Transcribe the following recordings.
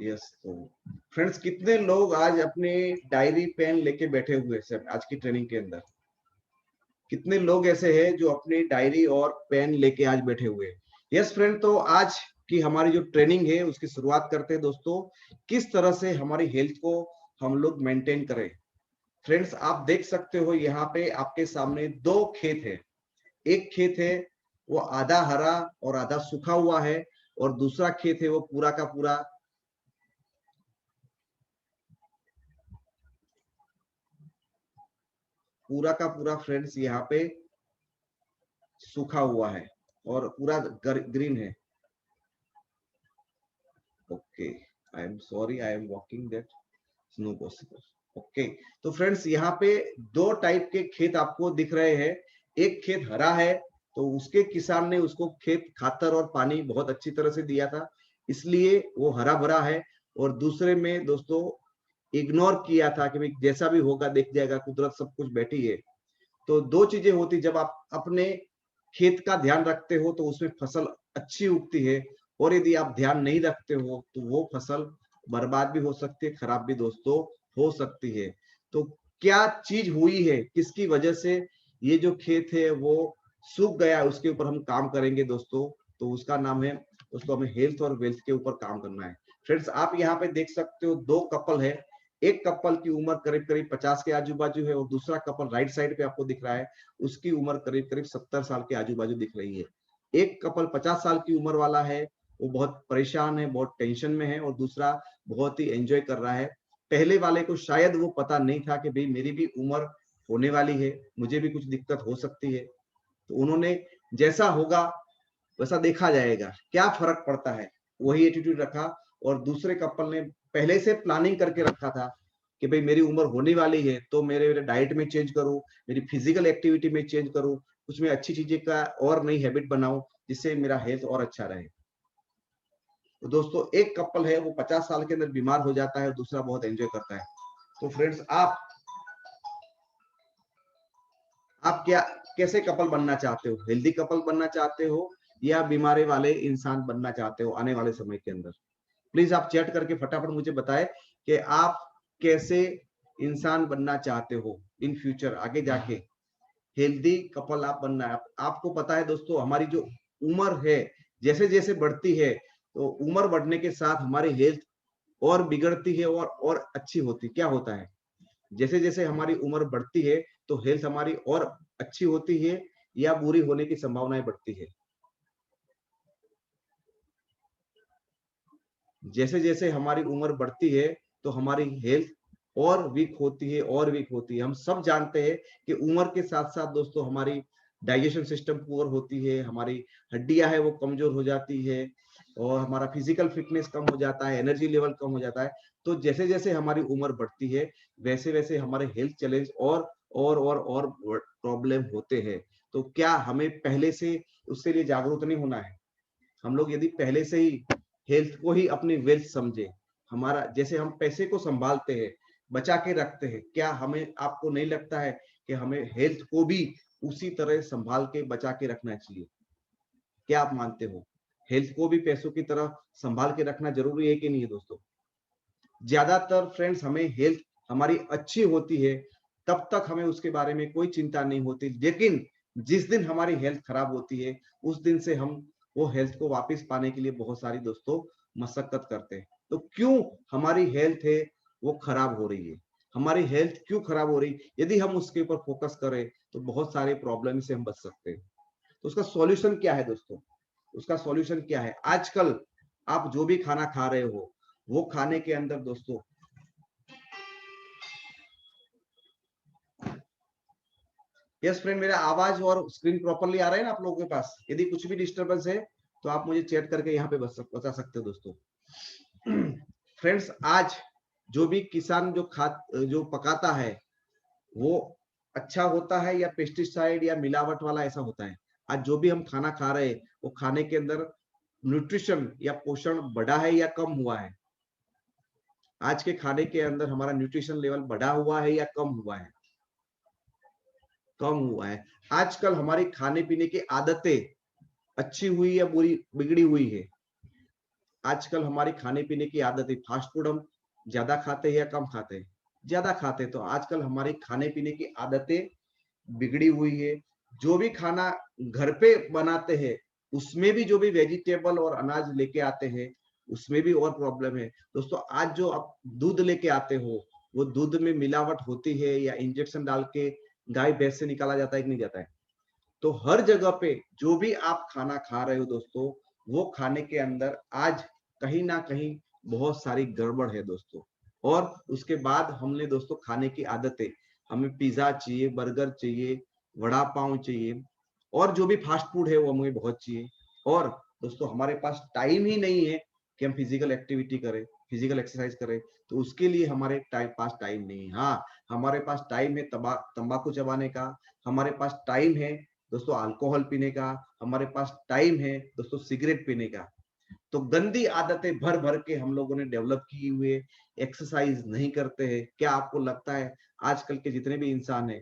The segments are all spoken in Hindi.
यस। तो फ्रेंड्स, कितने लोग आज अपने डायरी पेन लेके बैठे हुए हैं सर आज की ट्रेनिंग के अंदर? कितने लोग ऐसे हैं जो अपनी डायरी और पेन लेके आज बैठे हुए हैं? यस फ्रेंड, तो आज की हमारी जो ट्रेनिंग है उसकी शुरुआत करते हैं दोस्तों। किस तरह से हमारी हेल्थ को हम लोग मेंटेन करें। फ्रेंड्स, आप देख सकते हो यहाँ पे आपके सामने दो खेत है। एक खेत है वो आधा हरा और आधा सूखा हुआ है, और दूसरा खेत है वो पूरा का पूरा फ्रेंड्स यहाँ पे सूखा हुआ है और पूरा ग्रीन है। Okay, I am sorry, I am walking that no possible. Okay, तो फ्रेंड्स यहाँ पे दो टाइप के खेत आपको दिख रहे हैं। एक खेत हरा है, तो उसके किसान ने उसको खेत खातर और पानी बहुत अच्छी तरह से दिया था, इसलिए वो हरा भरा है। और दूसरे में दोस्तों इग्नोर किया था कि भाई जैसा भी होगा देख जाएगा, कुदरत सब कुछ बैठी है। तो दो चीजें होती, जब आप अपने खेत का ध्यान रखते हो तो उसमें फसल अच्छी उगती है, और यदि आप ध्यान नहीं रखते हो तो वो फसल बर्बाद भी हो सकती है, खराब भी दोस्तों हो सकती है। तो क्या चीज हुई है, किसकी वजह से ये जो खेत है वो सूख गया है, उसके ऊपर हम काम करेंगे दोस्तों। तो उसका नाम है, उसको हमें हेल्थ और वेल्थ के ऊपर काम करना है। फ्रेंड्स, आप यहाँ पे देख सकते हो दो कपल है। एक कपल की उम्र करीब करीब 50 के आजू बाजू है, और दूसरा कपल राइट साइड पे आपको दिख रहा है, उसकी उम्र करीब करीब 70 साल के आजू बाजू दिख रही है। एक कपल 50 साल की उम्र वाला है, वो बहुत परेशान है, बहुत टेंशन में है, और दूसरा बहुत ही एंजॉय कर रहा है। पहले वाले को शायद वो पता नहीं था कि भाई मेरी भी उम्र होने वाली है, मुझे भी कुछ दिक्कत हो सकती है। तो उन्होंने जैसा होगा वैसा देखा जाएगा, क्या फर्क पड़ता है, वही एटीट्यूड रखा। और दूसरे कपल ने पहले से प्लानिंग करके रखा था कि भाई मेरी उम्र होने वाली है, तो मेरे डाइट में चेंज करूं, मेरी फिजिकल एक्टिविटी में चेंज करूं, कुछ में अच्छी चीजें का और नई हैबिट बनाऊं, जिससे मेरा हेल्थ और अच्छा रहे। तो दोस्तों एक कपल है वो 50 साल के अंदर बीमार हो जाता है, और दूसरा बहुत एंजॉय करता है। तो फ्रेंड्स, आप क्या कैसे कपल बनना चाहते हो? हेल्दी कपल बनना चाहते हो या बीमारी वाले इंसान बनना चाहते हो आने वाले समय के अंदर? प्लीज आप चैट करके फटाफट मुझे बताएं कि आप कैसे इंसान बनना चाहते हो इन फ्यूचर, आगे जाके हेल्दी कपल आप बनना है। आपको पता है दोस्तों, हमारी जो उम्र है जैसे जैसे बढ़ती है, तो उम्र बढ़ने के साथ हमारी हेल्थ और बिगड़ती है और अच्छी होती। क्या होता है, जैसे जैसे हमारी उम्र बढ़ती है तो हेल्थ हमारी और अच्छी होती है या बुरी होने की संभावनाएं बढ़ती है? जैसे जैसे हमारी उम्र बढ़ती है तो हमारी हेल्थ और वीक होती है और वीक होती है। हम सब जानते हैं कि उम्र के साथ साथ दोस्तों हमारी डाइजेशन सिस्टम पुअर होती है, हमारी हड्डियां है वो कमजोर हो जाती है, और हमारा फिजिकल फिटनेस कम हो जाता है, एनर्जी लेवल कम हो जाता है। तो जैसे जैसे हमारी उम्र बढ़ती है वैसे वैसे हमारे हेल्थ चैलेंज और प्रॉब्लम होते हैं। तो क्या हमें पहले से उसके लिए जागरूक नहीं होना है? हम लोग यदि पहले से ही हेल्थ को ही अपनी वेल्थ समझे, हमारा जैसे हम पैसे को संभालते हैं, बचा के रखते हैं, क्या हमें आपको नहीं लगता है कि हमें हेल्थ को भी उसी तरह संभाल के बचा के रखना चाहिए? क्या आप मानते हो? हेल्थ को भी पैसों की तरह संभाल के रखना जरूरी है कि नहीं है दोस्तों? ज्यादातर फ्रेंड्स हमें हेल्थ हमारी अच्छी होती है तब तक हमें उसके बारे में कोई चिंता नहीं होती, लेकिन जिस दिन हमारी हेल्थ खराब होती है उस दिन से हम वो हेल्थ को वापस पाने के लिए बहुत सारी दोस्तों मशक्कत करते हैं। तो क्यों हमारी हेल्थ है वो खराब हो रही है? हमारी हेल्थ क्यों खराब हो रही? यदि हम उसके ऊपर फोकस करें तो बहुत सारे प्रॉब्लम से हम बच सकते हैं। तो उसका सॉल्यूशन क्या है दोस्तों? उसका सॉल्यूशन क्या है? आजकल आप जो भी खाना खा रहे हो वो खाने के अंदर दोस्तों, यस फ्रेंड, मेरा आवाज और स्क्रीन प्रॉपरली आ रहा है ना आप लोगों के पास? यदि कुछ भी डिस्टरबेंस है तो आप मुझे चैट करके यहाँ पे बता सकते हो दोस्तों। फ्रेंड्स, आज जो भी किसान जो पकाता है वो अच्छा होता है या पेस्टिसाइड या मिलावट वाला ऐसा होता है? आज जो भी हम खाना खा रहे हैं वो खाने के अंदर न्यूट्रिशन या पोषण बढ़ा है या कम हुआ है? आज के खाने के अंदर हमारा न्यूट्रिशन लेवल बढ़ा हुआ है या कम हुआ है? कम हुआ है। आजकल हमारी खाने पीने की आदतें अच्छी हुई या बुरी बिगड़ी हुई है? आजकल हमारी खाने पीने की आदत है, फास्ट फूड हम ज्यादा खाते हैं या कम खाते हैं? ज्यादा खाते हैं। तो आजकल हमारी खाने पीने की आदतें बिगड़ी हुई है। जो भी खाना घर पे बनाते हैं, उसमें भी जो भी वेजिटेबल और अनाज लेके आते हैं, उसमें भी और प्रॉब्लम है। दोस्तों आज जो आप दूध लेके आते हो, वो दूध में मिलावट होती है या इंजेक्शन डाल के गाय भैंस से निकाला जाता है कि नहीं जाता है? तो हर जगह पे जो भी आप खाना खा रहे हो दोस्तों, वो खाने के अंदर आज कहीं ना कहीं बहुत सारी गड़बड़ है दोस्तों। और उसके बाद हमने दोस्तों खाने की आदतें, हमें पिज्जा चाहिए, बर्गर चाहिए, वड़ा पाव चाहिए, और जो भी फास्ट फूड है वो हमें बहुत चाहिए। और दोस्तों हमारे पास टाइम ही नहीं है कि हम फिजिकल एक्टिविटी करें, फिजिकल एक्सरसाइज करें। तो उसके लिए हमारे पास टाइम नहीं है। हाँ, हमारे पास टाइम है तंबाकू चबाने का, हमारे पास टाइम है दोस्तों अल्कोहल पीने का, हमारे पास टाइम है दोस्तों सिगरेट पीने का। तो गंदी आदतें भर भर के हम लोगों ने डेवलप की हुए, एक्सरसाइज नहीं करते हैं। क्या आपको लगता है आजकल के जितने भी इंसान हैं,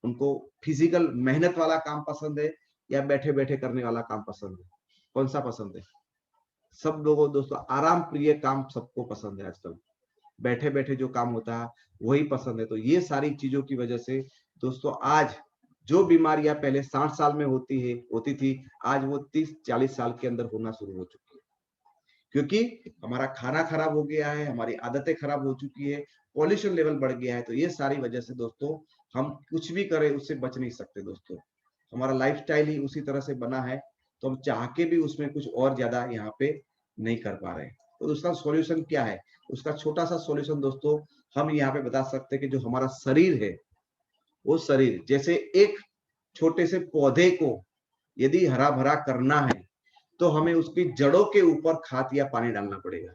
उनको फिजिकल मेहनत वाला काम पसंद है या बैठे बैठे करने वाला काम पसंद है? कौन सा पसंद है? सब लोगों दोस्तों आराम प्रिय काम सबको पसंद है आजकल। बैठे बैठे जो काम होता है वही पसंद है। तो ये सारी चीजों की वजह से दोस्तों आज जो बीमारियां पहले 60 साल में होती थी, आज वो 30-40 साल के अंदर होना शुरू हो चुकी है। क्योंकि हमारा खाना खराब हो गया है, हमारी आदतें खराब हो चुकी है, पॉल्यूशन लेवल बढ़ गया है। तो ये सारी वजह से दोस्तों हम कुछ भी करें उससे बच नहीं सकते दोस्तों। हमारा लाइफस्टाइल ही उसी तरह से बना है, तो हम चाह के भी उसमें कुछ और ज्यादा यहाँ पे नहीं कर पा रहे हैं। तो उसका सॉल्यूशन क्या है? उसका छोटा सा सॉल्यूशन दोस्तों हम यहाँ पे बता सकते हैं कि जो हमारा शरीर है, वो शरीर जैसे एक छोटे से पौधे को यदि हरा भरा करना है, तो हमें उसकी जड़ों के ऊपर खाद या पानी डालना पड़ेगा।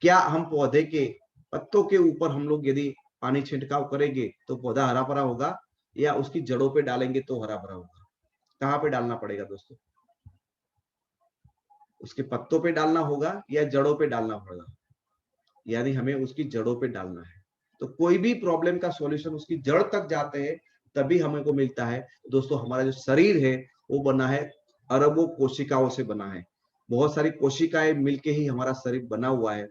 क्या हम पौधे के पत्तों के ऊपर हम लोग यदि पानी छिड़काव करेंगे तो पौधा हरा भरा होगा, या उसकी जड़ों पे डालेंगे तो हरा भरा होगा? कहाँ पे डालना पड़ेगा दोस्तों? उसके पत्तों पे डालना होगा या जड़ों पे डालना होगा? यानी हमें उसकी जड़ों पे डालना है। तो कोई भी प्रॉब्लम का सॉल्यूशन उसकी जड़ तक जाते हैं, तभी हमें को मिलता है। दोस्तों हमारा जो शरीर है वो बना है अरबों कोशिकाओं से बना है। बहुत सारी कोशिकाएं मिलके ही हमारा शरीर बना हुआ है।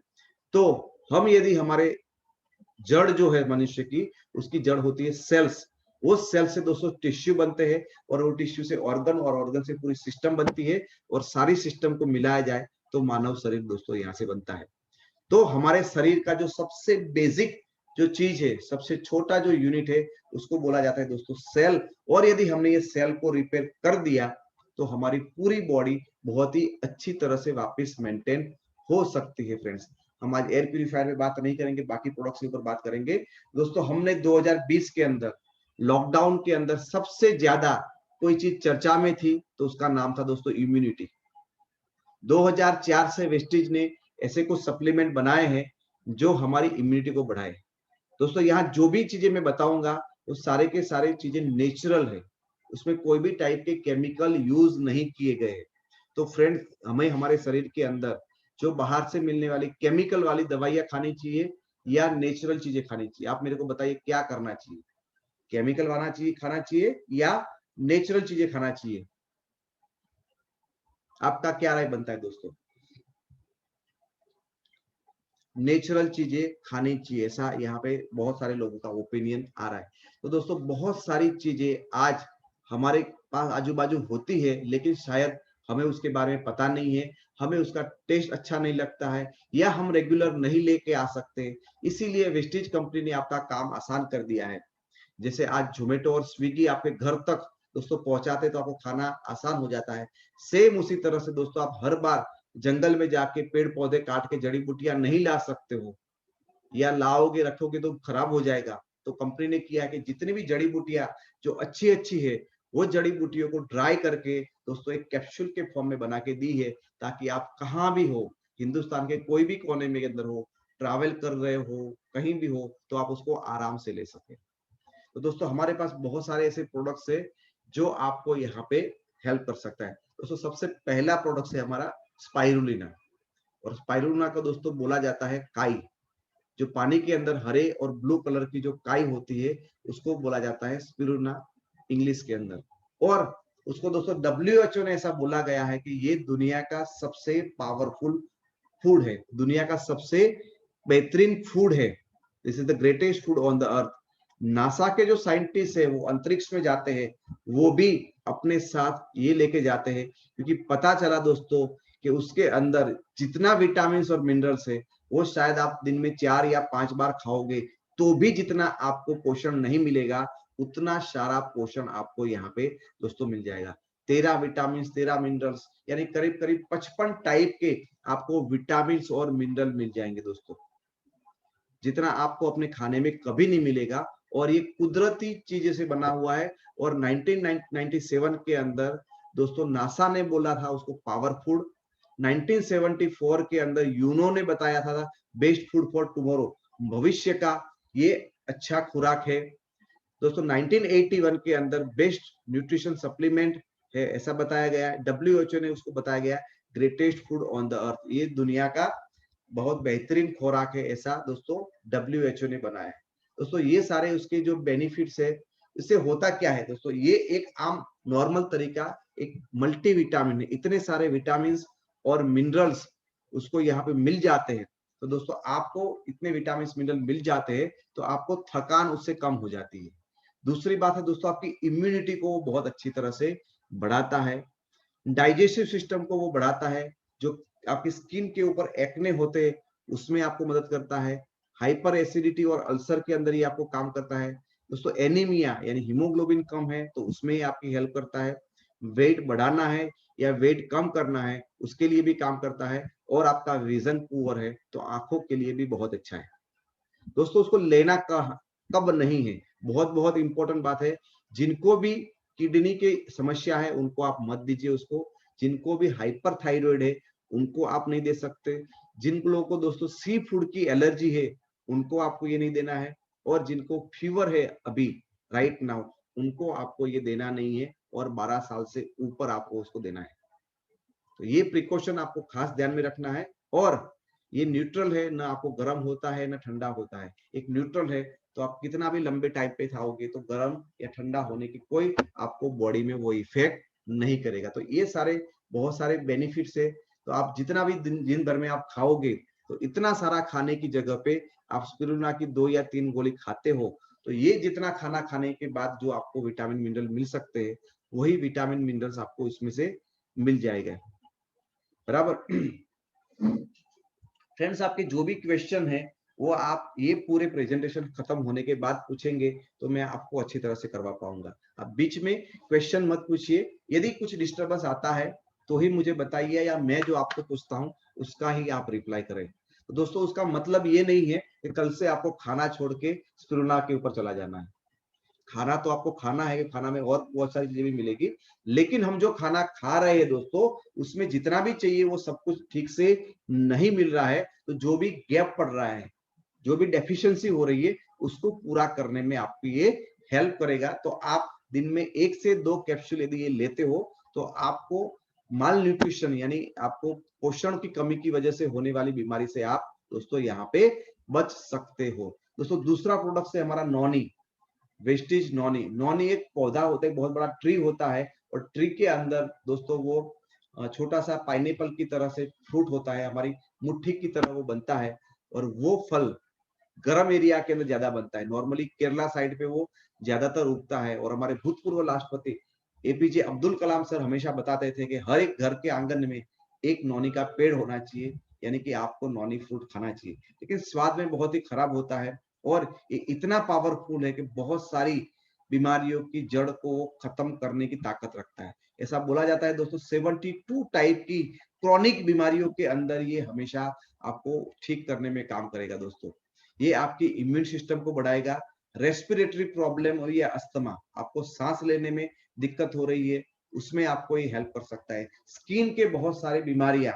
तो हम यदि हमारे जड़ जो है मनुष्य की, उसकी जड़ होती है सेल्स। वो सेल से दोस्तों टिश्यू बनते हैं, और वो टिश्यू से ऑर्गन, और ऑर्गन से पूरी सिस्टम बनती है, और सारी सिस्टम को मिलाया जाए तो मानव शरीर दोस्तों यहाँ से बनता है। तो हमारे शरीर का जो सबसे बेसिक जो चीज है, सबसे छोटा जो यूनिट है, उसको बोला जाता है दोस्तों सेल। और यदि हमने ये सेल को रिपेयर कर दिया, तो हमारी पूरी बॉडी बहुत ही अच्छी तरह से वापस मेंटेन हो सकती है। फ्रेंड्स, हम आज एयर प्यूरिफायर में बात नहीं करेंगे, बाकी प्रोडक्ट्स के ऊपर बात करेंगे। दोस्तों हमने 2020 के अंदर लॉकडाउन के अंदर सबसे ज्यादा कोई चीज चर्चा में थी, तो उसका नाम था दोस्तों इम्यूनिटी। 2004 से वेस्टीज ने ऐसे कुछ सप्लीमेंट बनाए हैं जो हमारी इम्यूनिटी को बढ़ाए। दोस्तों यहाँ जो भी चीजें मैं बताऊंगा वो सारे के सारे चीजें नेचुरल है, उसमें कोई भी टाइप के केमिकल यूज नहीं किए गए। तो फ्रेंड, हमें हमारे शरीर के अंदर जो बाहर से मिलने वाली केमिकल वाली दवाइयां खानी चाहिए या नेचुरल चीजें खानी चाहिए? आप मेरे को बताइए क्या करना चाहिए? केमिकल वाला चीज खाना चाहिए या नेचुरल चीजें खाना चाहिए? आपका क्या राय बनता है दोस्तों? नेचुरल चीजें खानी चाहिए, ऐसा यहाँ पे बहुत सारे लोगों का ओपिनियन आ रहा है। तो दोस्तों बहुत सारी चीजें आज हमारे पास आजू बाजू होती है, लेकिन शायद हमें उसके बारे में पता नहीं है, हमें उसका टेस्ट अच्छा नहीं लगता है, या हम रेगुलर नहीं लेके आ सकते। इसीलिए वेस्टीज कंपनी ने आपका काम आसान कर दिया है। जैसे आज जोमेटो और स्विगी आपके घर तक दोस्तों पहुंचाते, तो आपको खाना आसान हो जाता है। सेम उसी तरह से दोस्तों आप हर बार जंगल में जाके पेड़ पौधे काट के जड़ी बूटियां नहीं ला सकते हो, या लाओगे रखोगे तो खराब हो जाएगा। तो कंपनी ने किया है कि जितनी भी जड़ी बूटियां जो अच्छी अच्छी है, वो जड़ी बूटियों को ड्राई करके दोस्तों एक कैप्सूल के फॉर्म में बना के दी है, ताकि आप कहाँ भी हो, हिंदुस्तान के कोई भी कोने में अंदर हो, ट्रैवल कर रहे हो, कहीं भी हो, तो आप उसको आराम से ले सके। तो दोस्तों हमारे पास बहुत सारे ऐसे प्रोडक्ट्स है जो आपको यहाँ पे हेल्प कर सकता है। दोस्तों सबसे पहला प्रोडक्ट है हमारा स्पाइरुलिना। और स्पाइरुलिना को दोस्तों बोला जाता है काई। जो पानी के अंदर हरे और ब्लू कलर की जो काई होती है, उसको बोला जाता है स्पिरुलिना इंग्लिश के अंदर। और उसको दोस्तों WHO ने ऐसा बोला गया है कि ये दुनिया का सबसे पावरफुल फूड है, दुनिया का सबसे बेहतरीन फूड है, this is the greatest food on the earth. NASA के जो साइंटिस्ट है वो अंतरिक्ष में जाते हैं, वो भी अपने साथ ये लेके जाते हैं, क्योंकि पता चला दोस्तों कि उसके अंदर जितना विटामिन और मिनरल्स है वो शायद आप दिन में 4 या 5 बार खाओगे तो भी जितना आपको पोषण नहीं मिलेगा, उतना सारा पोषण आपको यहाँ पे दोस्तों मिल जाएगा। 13 विटामिन 13 मिनरल्स, यानी करीब करीब 55 टाइप के आपको विटामिन और मिनरल मिल जाएंगे दोस्तों, जितना आपको अपने खाने में कभी नहीं मिलेगा। और ये कुदरती चीजें से बना हुआ है। और 1997 के अंदर दोस्तों नासा ने बोला था उसको पावर फूड, 1974 के अंदर यूनो ने बताया था बेस्ट फूड फॉर टुमारो, भविष्य का ये अच्छा खुराक है दोस्तों। 1981 के अंदर बेस्ट न्यूट्रिशन सप्लीमेंट है ऐसा बताया गया है। WHO ने उसको बताया गया greatest food on the earth, ये दुनिया का बहुत बेहतरीन खुराक है ऐसा दोस्तों WHO ने बनाया है दोस्तों। ये सारे उसके जो बेनिफिट्स है, इससे होता क्या है दोस्तों, ये एक आम नॉर्मल तरीका, एक मल्टीविटामिन है, इतने सारे विटामिन और मिनरल्स उसको यहाँ पे मिल जाते हैं। तो दोस्तों आपको इतने विटामिन मिनरल मिल जाते हैं तो आपको थकान उससे कम हो जाती है। दूसरी बात है दोस्तों, आपकी इम्यूनिटी को बहुत अच्छी तरह से बढ़ाता है, डाइजेस्टिव सिस्टम को वो बढ़ाता है, जो आपकी स्किन के ऊपर एक्ने होते हैं उसमें आपको मदद करता है, हाइपर एसिडिटी और अल्सर के अंदर ये आपको काम करता है दोस्तों। एनीमिया यानी हीमोग्लोबिन कम है तो उसमें आपकी हेल्प करता है, वेट बढ़ाना है या वेट कम करना है उसके लिए भी काम करता है, और आपका विजन पुअर है तो आंखों के लिए भी बहुत अच्छा है दोस्तों। उसको लेना कब नहीं है, बहुत बहुत इंपॉर्टेंट बात है। जिनको भी किडनी की समस्या है उनको आप मत दीजिए उसको, जिनको भी हाइपर थायराइड है उनको आप नहीं दे सकते, जिन लोगों को दोस्तों सी फूड की एलर्जी है उनको आपको ये नहीं देना है, और जिनको फीवर है अभी राइट नाउ उनको आपको ये देना नहीं है, और 12 साल से ऊपर आपको उसको देना है। तो ये प्रिकॉशन आपको खास ध्यान में रखना है। और ये न्यूट्रल है, ना आपको गर्म होता है ना ठंडा होता है, एक न्यूट्रल है। तो आप कितना भी लंबे टाइम पे खाओगे तो गर्म या ठंडा होने की कोई आपको बॉडी में वो इफेक्ट नहीं करेगा। तो ये सारे बहुत सारे बेनिफिट्स है। तो आप जितना भी दिन भर में आप खाओगे तो इतना सारा खाने की जगह पे आप स्पिरुलिना की 2 या 3 गोली खाते हो, तो ये जितना खाना खाने के बाद जो आपको विटामिन मिनरल मिल सकते हैं वही विटामिन मिनरल्स आपको इसमें से मिल जाएगा, बराबर। फ्रेंड्स आपके जो भी क्वेश्चन है वो आप ये पूरे प्रेजेंटेशन खत्म होने के बाद पूछेंगे तो मैं आपको अच्छी तरह से करवा पाऊंगा। आप बीच में क्वेश्चन मत पूछिए, यदि कुछ डिस्टर्बेंस आता है तो ही मुझे बताइए, या मैं जो आपको पूछता हूँ उसका ही आप रिप्लाई करें। तो दोस्तों उसका मतलब ये नहीं है कि कल से आपको खाना छोड़ के स्पिरुलिना के ऊपर चला जाना है। खाना तो आपको खाना है, खाना में और बहुत सारी चीजें भी मिलेगी, लेकिन हम जो खाना खा रहे हैं दोस्तों उसमें जितना भी चाहिए वो सब कुछ ठीक से नहीं मिल रहा है। तो जो भी गैप पड़ रहा है, जो भी डेफिशिएंसी हो रही है उसको पूरा करने में आपको ये हेल्प करेगा। तो आप दिन में 1 से 2 कैप्सूल यदि ये लेते हो तो आपको माल न्यूट्रिशन यानी आपको पोषण की कमी की वजह से होने वाली बीमारी से आप दोस्तों यहाँ पे बच सकते हो दोस्तों। दूसरा प्रोडक्ट से हमारा नॉनी, वेस्टेज नॉनी। नॉनी एक पौधा होता है, बहुत बड़ा ट्री होता है, और ट्री के अंदर दोस्तों वो छोटा सा पाइनएप्पल की तरह से फ्रूट होता है, हमारी मुट्ठी की तरह वो बनता है, और वो फल गर्म एरिया के अंदर ज्यादा बनता है। नॉर्मली केरला साइड पे वो ज्यादातर उगता है। और हमारे भूतपूर्व राष्ट्रपति APJ अब्दुल कलाम सर हमेशा बताते थे कि हर एक घर के आंगन में एक नौनी का पेड़ होना चाहिए, यानी कि आपको नौनी फ्रूट खाना चाहिए, लेकिन स्वाद में बहुत ही खराब होता है और ये इतना पावरफुल है कि बहुत सारी बीमारियों की जड़ को खत्म करने की ताकत रखता है। ऐसा बोला जाता है दोस्तों 72 टाइप की क्रॉनिक बीमारियों के अंदर ये हमेशा आपको ठीक करने में काम करेगा दोस्तों। ये आपकी इम्यून सिस्टम को बढ़ाएगा, रेस्पिरेटरी प्रॉब्लम और या अस्थमा, आपको सांस लेने में दिक्कत हो रही है उसमें आपको ये हेल्प कर सकता है। स्किन के बहुत सारे बीमारियां,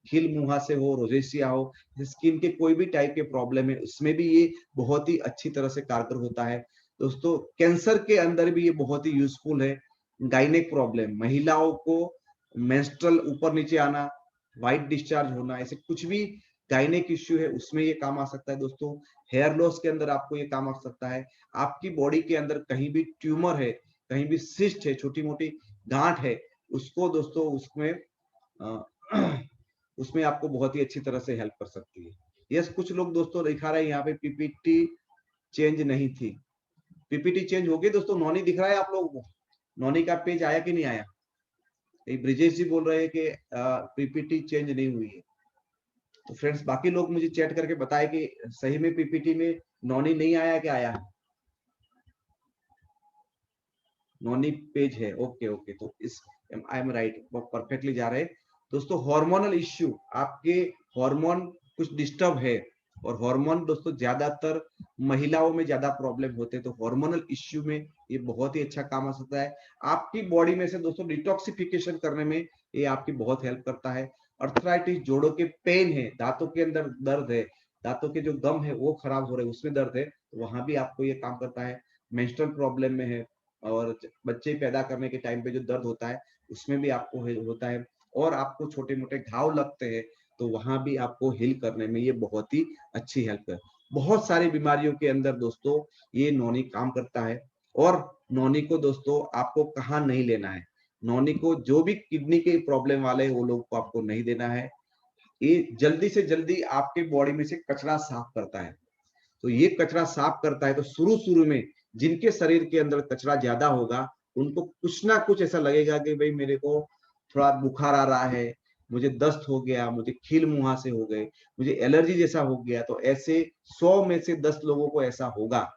खिल मुंहा से हो, रोजेसिया हो, स्किन के कोई भी टाइप के प्रॉब्लम है उसमें भी ये बहुत ही अच्छी तरह से कारगर होता है दोस्तों। कैंसर के अंदर भी ये बहुत ही यूजफुल है। गाइनेक प्रॉब्लम, महिलाओं को मेंस्ट्रुअल ऊपर नीचे आना, व्हाइट डिस्चार्ज होना, ऐसे कुछ भी गाइनेक इश्यू है उसमें ये काम आ सकता है दोस्तों। हेयर लॉस के अंदर आपको ये काम आ सकता है। आपकी बॉडी के अंदर कहीं भी ट्यूमर है, कहीं भी सिस्ट है, छोटी मोटी गांठ है, उसको दोस्तों उसमें उसमें आपको बहुत ही अच्छी तरह से हेल्प कर सकती है। यस, कुछ लोग दोस्तों दिखा रहे हैं यहाँ पे पीपीटी चेंज नहीं थी। पीपीटी चेंज हो गई दोस्तों, नॉनी दिख रहा है आप लोगों को? नॉनी का पेज आया कि नहीं आया? ब्रिजेश जी बोल रहे हैं कि पीपीटी चेंज नहीं हुई है। तो फ्रेंड्स बाकी लोग मुझे चैट करके बताए कि सही में पीपीटी में नॉनी नहीं आया, क्या आया है? नॉनी पेज है, ओके ओके, तो इस आई एम राइट, परफेक्टली जा रहे हैं दोस्तों। हार्मोनल इश्यू, आपके हार्मोन कुछ डिस्टर्ब है, और हार्मोन दोस्तों ज्यादातर महिलाओं में ज्यादा प्रॉब्लम होते हैं, तो हार्मोनल इश्यू में ये बहुत ही अच्छा काम आ सकता है। आपकी बॉडी में से दोस्तों डिटॉक्सिफिकेशन करने में ये आपकी बहुत हेल्प करता है। अर्थराइटिस, जोड़ों के पेन है, दांतों के अंदर दर्द है, दांतों के जो गम है वो खराब हो रहे हैं, उसमें दर्द है, तो वहां भी आपको ये काम करता है। मेंस्ट्रुअल प्रॉब्लम में है, और बच्चे पैदा करने के टाइम पे जो दर्द होता है उसमें भी आपको होता है, और आपको छोटे मोटे घाव लगते हैं तो वहां भी आपको हील करने में ये बहुत ही अच्छी हेल्प है। बहुत सारी बीमारियों के अंदर दोस्तों ये नॉनी काम करता है। और नॉनी को दोस्तों आपको कहाँ नहीं लेना है, नॉनी को जो भी किडनी के प्रॉब्लम वाले वो लोग को आपको नहीं देना है। ये जल्दी से जल्दी आपके बॉडी में से कचरा साफ करता है। तो ये कचरा साफ करता है, तो शुरू शुरू में जिनके शरीर के अंदर कचरा ज्यादा होगा उनको कुछ ना कुछ ऐसा लगेगा कि भाई मेरे को थोड़ा बुखार आ रहा है, मुझे दस्त हो गया, मुझे खील मुहासे हो गए, मुझे एलर्जी जैसा हो गया। तो ऐसे 100 में से 10 लोगों को ऐसा होगा,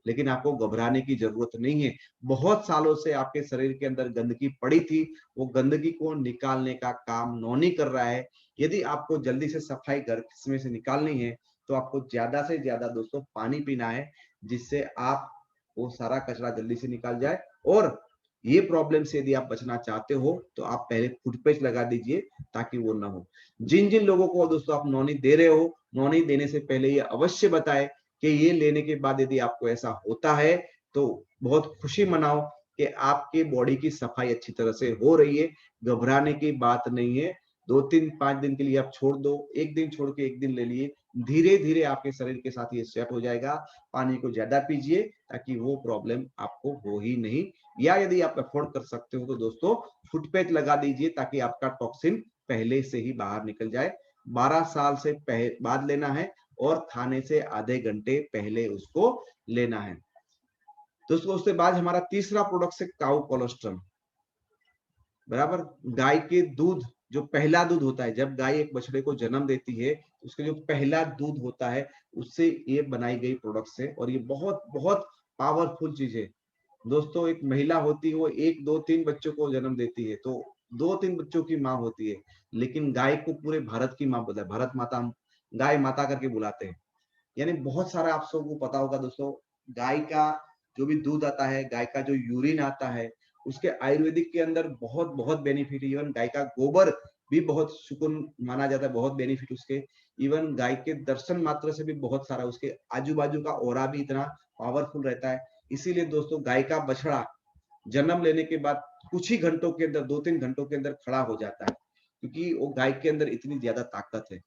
लेकिन आपको घबराने की जरूरत नहीं है। बहुत सालों से आपके शरीर के अंदर गंदगी पड़ी थी, वो गंदगी को निकालने का काम नॉनी कर रहा है। यदि आपको जल्दी से सफाई घर में से निकालनी है तो आपको ज्यादा से ज्यादा दोस्तों पानी पीना है, जिससे आप वो सारा कचरा जल्दी से निकाल जाए। और ये प्रॉब्लम से यदि आप बचना चाहते हो तो आप पहले फुटपेस्ट लगा दीजिए ताकि वो ना हो। जिन जिन लोगों को दोस्तों आप नॉनी दे रहे हो, नॉनी देने से पहले ये अवश्य बताएं कि ये लेने के बाद यदि आपको ऐसा होता है तो बहुत खुशी मनाओ कि आपके बॉडी की सफाई अच्छी तरह से हो रही है। घबराने की बात नहीं है। 2-3-5 दिन के लिए आप छोड़ दो, एक दिन छोड़ के एक दिन ले लिए, धीरे धीरे आपके शरीर के साथ ये सेट हो जाएगा। पानी को ज्यादा पीजिए ताकि वो प्रॉब्लम आपको हो ही नहीं। या यदि आप अफोर्ड कर सकते हो तो दोस्तों फुटपैथ लगा दीजिए ताकि आपका टॉक्सिन पहले से ही बाहर निकल जाए। 12 साल से बाद लेना है, और खाने से आधे घंटे पहले उसको लेना है दोस्तों। उसके बाद हमारा तीसरा प्रोडक्ट है काउ कोलेस्ट्रॉल। बराबर, गाय के दूध, जो पहला दूध होता है, जब गाय एक बछड़े को जन्म देती है उसके जो पहला दूध होता है उससे ये बनाई गई प्रोडक्ट्स है, और ये बहुत बहुत पावरफुल चीज है दोस्तों। एक महिला होती है वो 1-2-3 बच्चों को जन्म देती है, तो 2-3 बच्चों की माँ होती है, लेकिन गाय को पूरे भारत की माँ बोलता है, भारत माता, हम गाय माता करके बुलाते हैं। यानी बहुत सारा आप सबको पता होगा दोस्तों, गाय का जो भी दूध आता है, गाय का जो यूरिन आता है, उसके आयुर्वेदिक के अंदर बहुत बहुत बेनिफिट है। इवन गाय का गोबर भी बहुत सुकून माना जाता है, बहुत बेनिफिट उसके। इवन गाय के दर्शन मात्र से भी बहुत सारा, उसके आजू बाजू का ओरा भी इतना पावरफुल रहता है। इसीलिए दोस्तों गाय का बछड़ा जन्म लेने के बाद कुछ ही घंटों के अंदर, 2-3 घंटों के अंदर खड़ा हो जाता है, क्योंकि वो गाय के अंदर इतनी ज्यादा ताकत है।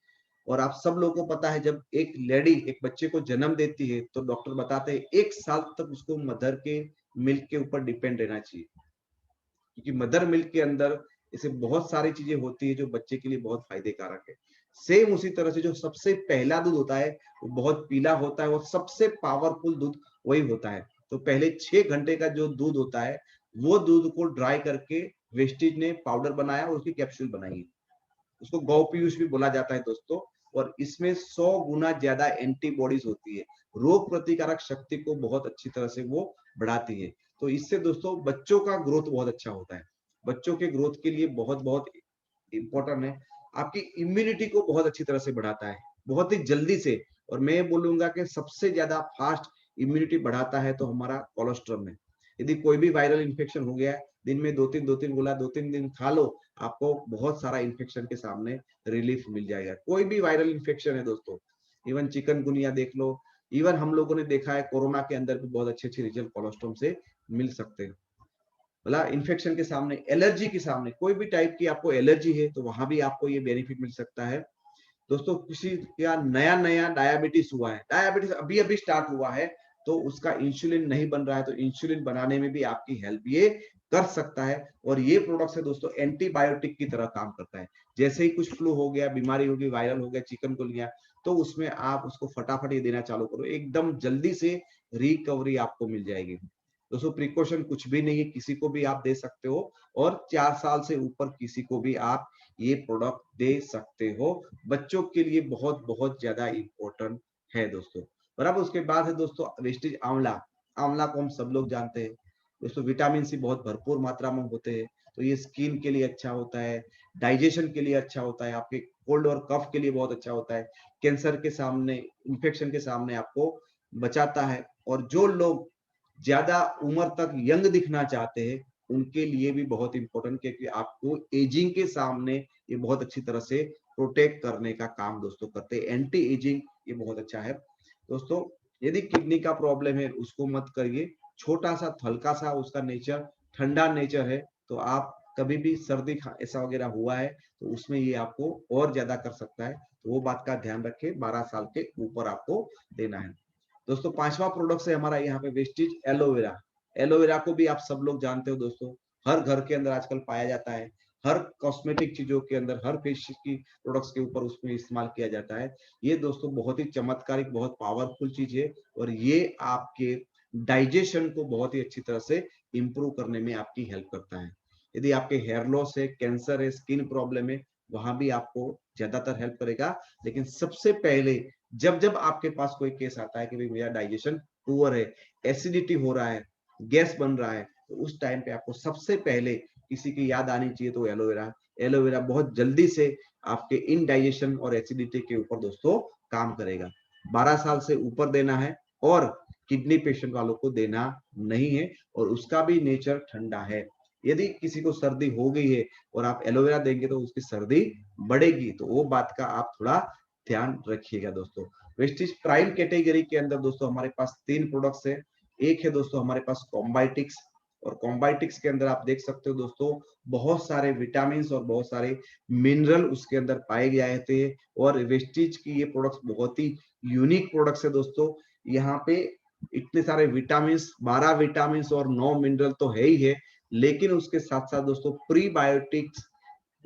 और आप सब लोगों को पता है, जब एक लेडी एक बच्चे को जन्म देती है तो डॉक्टर बताते हैं 1 साल तक उसको मदर के मिल्क के ऊपर डिपेंड रहना चाहिए, क्योंकि मदर मिल्क के अंदर ऐसे बहुत सारी चीजें होती है जो बच्चे के लिए बहुत फायदे कारक है। सेम उसी तरह से जो सबसे पहला दूध होता है वो बहुत पीला होता है, और सबसे पावरफुल दूध वही होता है। तो पहले 6 घंटे का जो दूध होता है वो दूध को ड्राई करके वेस्टेज ने पाउडर बनाया और उसकी कैप्सूल बनाई है, उसको गौ पीयूष भी बोला जाता है दोस्तों। और इसमें 100 गुना ज्यादा एंटीबॉडीज होती है, रोग प्रतिकारक शक्ति को बहुत अच्छी तरह से वो बढ़ाती है। तो इससे दोस्तों बच्चों का ग्रोथ बहुत अच्छा होता है, बच्चों के ग्रोथ के लिए बहुत बहुत इंपॉर्टेंट है। आपकी इम्यूनिटी को बहुत अच्छी तरह से बढ़ाता है, बहुत ही जल्दी से। और मैं बोलूंगा कि सबसे ज्यादा फास्ट इम्यूनिटी बढ़ाता है तो हमारा कोलेस्ट्रॉल है। यदि कोई भी वायरल इन्फेक्शन हो गया, दिन में 2-3 गोला 2-3 दिन खा लो, आपको बहुत सारा इन्फेक्शन के सामने रिलीफ मिल जाएगा। कोई भी वायरल इन्फेक्शन है दोस्तों, इवन चिकनगुनिया देख लो, इवन हम लोगों ने देखा है कोरोना के अंदर भी बहुत अच्छे अच्छे रिजल्ट कोलेस्ट्रॉल से मिल सकते हैं। मतलब इन्फेक्शन के सामने, एलर्जी के सामने, कोई भी टाइप की आपको एलर्जी है तो वहां भी आपको ये बेनिफिट मिल सकता है दोस्तों। किसी का नया नया डायबिटीज हुआ है, डायबिटीज अभी अभी स्टार्ट हुआ है, तो उसका इंसुलिन नहीं बन रहा है, तो इंसुलिन बनाने में भी आपकी हेल्प ये कर सकता है। और ये प्रोडक्ट है दोस्तों एंटीबायोटिक की तरह काम करता है। जैसे ही कुछ फ्लू हो गया, बीमारी होगी, वायरल हो गया, चिकन को लिया, तो उसमें आप उसको फटाफट ये देना चालू करो, एकदम जल्दी से रिकवरी आपको मिल जाएगी। दोस्तों प्रिकॉशन कुछ भी नहीं है, किसी को भी आप दे सकते हो और 4 साल से ऊपर किसी को भी आप ये प्रोडक्ट दे सकते हो। बच्चों के लिए बहुत बहुत ज्यादा इंपॉर्टेंट है दोस्तों। बराबर। उसके बाद है दोस्तों वेस्टेज आंवला। आंवला को हम सब लोग जानते हैं दोस्तों, विटामिन सी बहुत भरपूर मात्रा में होते हैं, तो ये स्किन के लिए अच्छा होता है, डाइजेशन के लिए अच्छा होता है, आपके कोल्ड और कफ के लिए बहुत अच्छा होता है, कैंसर के सामने, इन्फेक्शन के सामने आपको बचाता है। और जो लोग ज्यादा उम्र तक यंग दिखना चाहते हैं उनके लिए भी बहुत इंपॉर्टेंट, क्योंकि आपको एजिंग के सामने ये बहुत अच्छी तरह से प्रोटेक्ट करने का काम दोस्तों करते हैं। एंटी एजिंग ये बहुत अच्छा है दोस्तों। यदि किडनी का प्रॉब्लम है उसको मत करिए, छोटा सा हल्का सा उसका नेचर ठंडा नेचर है, तो आप कभी भी सर्दी ऐसा वगैरह हुआ है तो उसमें ये आपको और ज्यादा कर सकता है, तो वो बात का ध्यान रखें। 12 साल के ऊपर आपको देना है दोस्तों। 5वां प्रोडक्ट है हमारा यहाँ पे वेस्टेज एलोवेरा। एलोवेरा को भी आप सब लोग जानते हो दोस्तों, हर घर के अंदर आजकल पाया जाता है, हर कॉस्मेटिक चीजों के अंदर, हर फेशियल की प्रोडक्ट्स के ऊपर उसमें इस्तेमाल किया जाता है। ये दोस्तों बहुत ही चमत्कारिक, बहुत पावरफुल चीज है, और ये आपके डाइजेशन को बहुत ही अच्छी तरह से इंप्रूव करने में आपकी हेल्प करता है। यदि आपके हेयर लॉस है, कैंसर है, स्किन प्रॉब्लम है, वहां भी आपको ज्यादातर हेल्प करेगा। लेकिन सबसे पहले जब जब आपके पास कोई केस आता है कि भाई मेरा डाइजेशन पुअर है, एसिडिटी हो रहा है, गैस बन रहा है, तो उस टाइम पे आपको सबसे पहले किसी की याद आनी चाहिए तो एलोवेरा। एलोवेरा बहुत जल्दी से आपके इनडाइजेशन और एसिडिटी के ऊपर दोस्तों काम करेगा। 12 साल से ऊपर देना है और किडनी पेशेंट वालों को देना नहीं है, और उसका भी नेचर ठंडा है। यदि किसी को सर्दी हो गई है और आप एलोवेरा देंगे तो उसकी सर्दी बढ़ेगी, तो वो बात का आप थोड़ा ध्यान रखिएगा दोस्तों। वेस्टिज प्राइम कैटेगरी के अंदर दोस्तों हमारे पास 3 प्रोडक्ट्स है। एक है दोस्तों हमारे पास कॉम्बाइटिक्स, और कॉम्बाइटिक्स के अंदर आप देख सकते हो दोस्तों बहुत सारे विटामिन और बहुत सारे मिनरल उसके अंदर पाए गए थे। और वेस्टिज की ये प्रोडक्ट्स बहुत ही यूनिक प्रोडक्ट्स है दोस्तों। यहाँ पे इतने सारे विटामिन, 12 विटामिन और 9 मिनरल तो है ही है, लेकिन उसके साथ साथ दोस्तों प्रीबायोटिक्स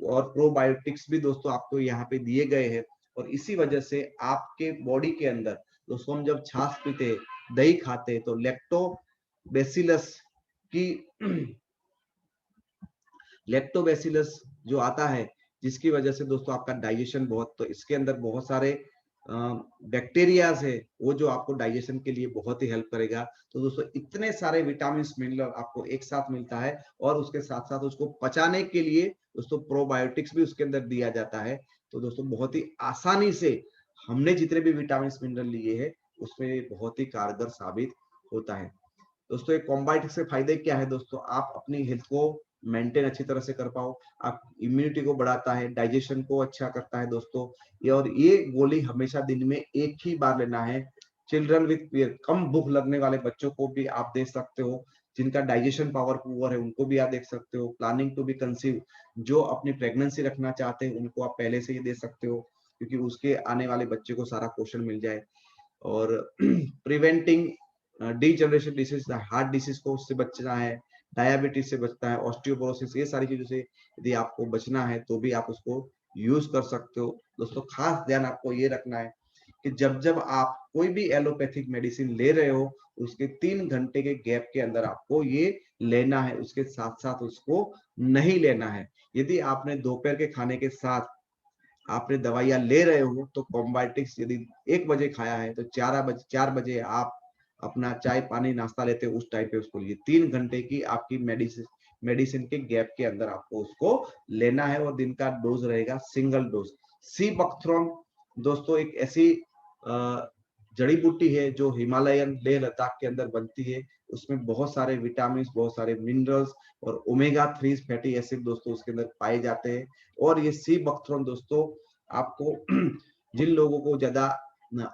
और प्रोबायोटिक्स भी दोस्तों आपको यहाँ पे दिए गए हैं। और इसी वजह से आपके बॉडी के अंदर दोस्तों, हम जब छाछ पीते, दही खाते, तो लैक्टोबैसिलस की लैक्टोबैसिलस जो आता है, जिसकी वजह से दोस्तों आपका डाइजेशन बहुत, तो इसके अंदर बहुत सारे बैक्टीरियाज है, वो जो आपको डाइजेशन के लिए बहुत ही हेल्प करेगा। तो दोस्तों इतने सारे विटामिन मिनरल आपको एक साथ मिलता है, और उसके साथ साथ उसको पचाने के लिए दोस्तों प्रोबायोटिक्स भी उसके अंदर दिया जाता है। तो दोस्तों बहुत ही आसानी से हमने जितने भी विटामिन मिनरल लिए हैं उसमें बहुत ही कारगर साबित होता है दोस्तों। एक कॉम्बाइटिक्स के फायदे क्या है दोस्तों, आप अपनी हेल्थ को मेंटेन अच्छी तरह से कर पाओ, आप इम्यूनिटी को बढ़ाता है, डाइजेशन को अच्छा करता है दोस्तों। ये और ये गोली हमेशा दिन में एक ही बार लेना है। चिल्ड्रन विथ कम भूख लगने वाले बच्चों को भी आप दे सकते हो, जिनका डाइजेशन पावर पुअर है उनको भी आप देख सकते हो। प्लानिंग टू बी कंसीव, जो अपनी प्रेगनेंसी रखना चाहते हैं उनको आप पहले से ही दे सकते हो, क्योंकि उसके आने वाले बच्चे को सारा पोषण मिल जाए। और preventing D generation disease, heart disease को उससे बचना है, डायबिटीज से बचता है, ऑस्टियोपोरोसिस, ये सारी चीजों से यदि आपको बचना है तो भी आप उसको यूज कर सकते हो दोस्तों। खास ध्यान आपको ये रखना है कि जब जब आप कोई भी एलोपैथिक मेडिसिन ले रहे हो उसके 3 घंटे के गैप के अंदर आपको ये लेना है, उसके साथ साथ उसको नहीं लेना है। यदि आपने दोपहर के खाने के साथ आपने दवाइयां ले रहे हो तो कॉम्बाइटिक्स यदि 1 बजे खाया है तो 4 बजे आप अपना चाय पानी नाश्ता लेते हो, उस टाइम पे उसको लीजिए। 3 घंटे की आपकी मेडिसिन के गैप के अंदर आपको उसको लेना है, और दिन का डोज रहेगा सिंगल डोज। सी बख्थ्रोन दोस्तों एक ऐसी जड़ी बूटी है जो हिमालयन लेह लद्दाख के अंदर बनती है। उसमें बहुत सारे विटामिन, बहुत सारे मिनरल्स और ओमेगा 3 फैटी एसिड दोस्तों उसके अंदर पाए जाते हैं। और ये सी बख्थ्रोन दोस्तों आपको जिन लोगों को ज्यादा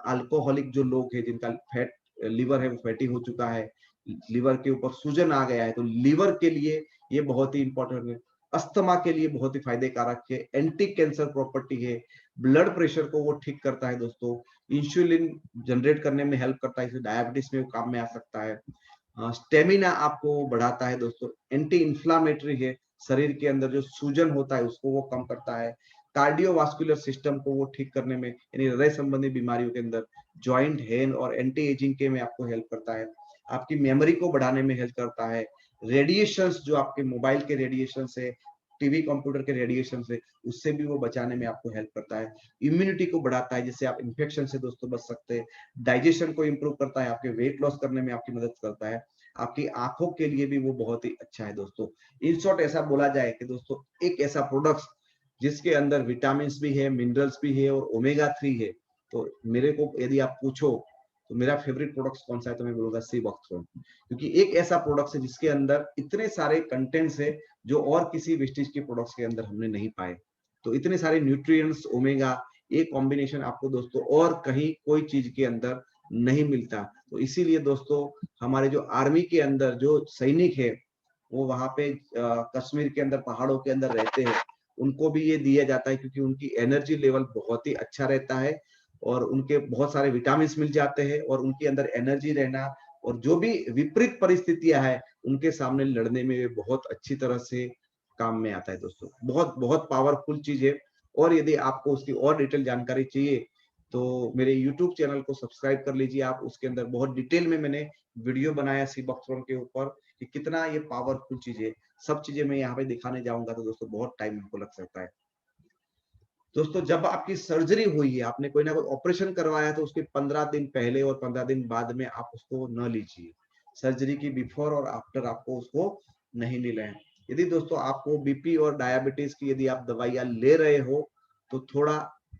अल्कोहलिक जो लोग हैं, जिनका फैट लीवर है वो फैटी हो चुका है, लीवर के ऊपर सूजन आ गया है, तो लीवर के लिए ये बहुत ही इंपॉर्टेंट है। अस्थमा के लिए बहुत ही फायदे कारक है, एंटी कैंसर प्रॉपर्टी है, ब्लड प्रेशर को वो ठीक करता है दोस्तों, इंसुलिन जनरेट करने में हेल्प करता है, इसे डायबिटीज में काम में आ सकता है। स्टेमिना आपको बढ़ाता है दोस्तों, एंटी इंफ्लामेटरी है, शरीर के अंदर जो सूजन होता है उसको वो कम करता है, कार्डियोवास्कुलर सिस्टम को वो ठीक करने में, यानी हृदय संबंधी बीमारियों के अंदर, जॉइंट हेल्थ और एंटी एजिंग के में आपको हेल्प करता है, आपकी मेमोरी को बढ़ाने में हेल्प करता है, रेडिएशंस जो आपके मोबाइल के रेडिएशन से, टीवी कंप्यूटर के रेडिएशन से, उससे भी वो बचाने में आपको हेल्प करता है, इम्यूनिटी को बढ़ाता है जिससे आप इन्फेक्शन से दोस्तों बच सकते हैं, डाइजेशन को इंप्रूव करता है, आपके वेट लॉस करने में आपकी मदद करता है, आपकी आंखों के लिए भी वो बहुत ही अच्छा है दोस्तों। इन शॉर्ट ऐसा बोला जाए कि दोस्तों एक ऐसा प्रोडक्ट जिसके अंदर विटामिन भी है, मिनरल्स भी है और ओमेगा 3 है, तो मेरे को यदि आप पूछो तो मेरा फेवरेट प्रोडक्ट कौन सा है, तो मैं बोलूंगा सी बॉक्सफ्रॉन, क्योंकि एक ऐसा प्रोडक्ट है जिसके अंदर इतने सारे कंटेंट्स है जो और किसी वेस्टेज के प्रोडक्ट्स के अंदर हमने नहीं पाए। तो इतने सारे न्यूट्रिएंट्स, ओमेगा, ये कॉम्बिनेशन आपको दोस्तों और कहीं कोई चीज के अंदर नहीं मिलता। तो इसीलिए दोस्तों हमारे जो आर्मी के अंदर जो सैनिक है वो वहां पे कश्मीर के अंदर पहाड़ों के अंदर रहते हैं, उनको भी ये दिया जाता है क्योंकि उनकी एनर्जी लेवल बहुत ही अच्छा रहता है और उनके बहुत सारे विटामिन मिल जाते हैं और उनके अंदर एनर्जी रहना और जो भी विपरीत परिस्थितियां है उनके सामने लड़ने में बहुत अच्छी तरह से काम में आता है दोस्तों। बहुत बहुत पावरफुल चीज है और यदि आपको उसकी और डिटेल जानकारी चाहिए तो मेरे YouTube चैनल को सब्सक्राइब कर लीजिए आप, उसके अंदर बहुत डिटेल में मैंने वीडियो बनाया सी बॉक्सफ्रॉन के ऊपर कि कितना ये पावरफुल चीज है। सब चीजें मैं यहाँ पे दिखाने जाऊंगा तो दोस्तों बहुत टाइम हमको लग सकता है। दोस्तों जब आपकी सर्जरी हुई है, आपने कोई ना कोई ऑपरेशन करवाया, तो उसके 15 दिन पहले और 15 दिन बाद में आप उसको न लीजिए। सर्जरी की बिफोर और आफ्टर आपको उसको नहीं लेना है। यदि दोस्तों आपको बीपी और डायबिटीज की यदि आप दवाइयां ले रहे हो तो थोड़ा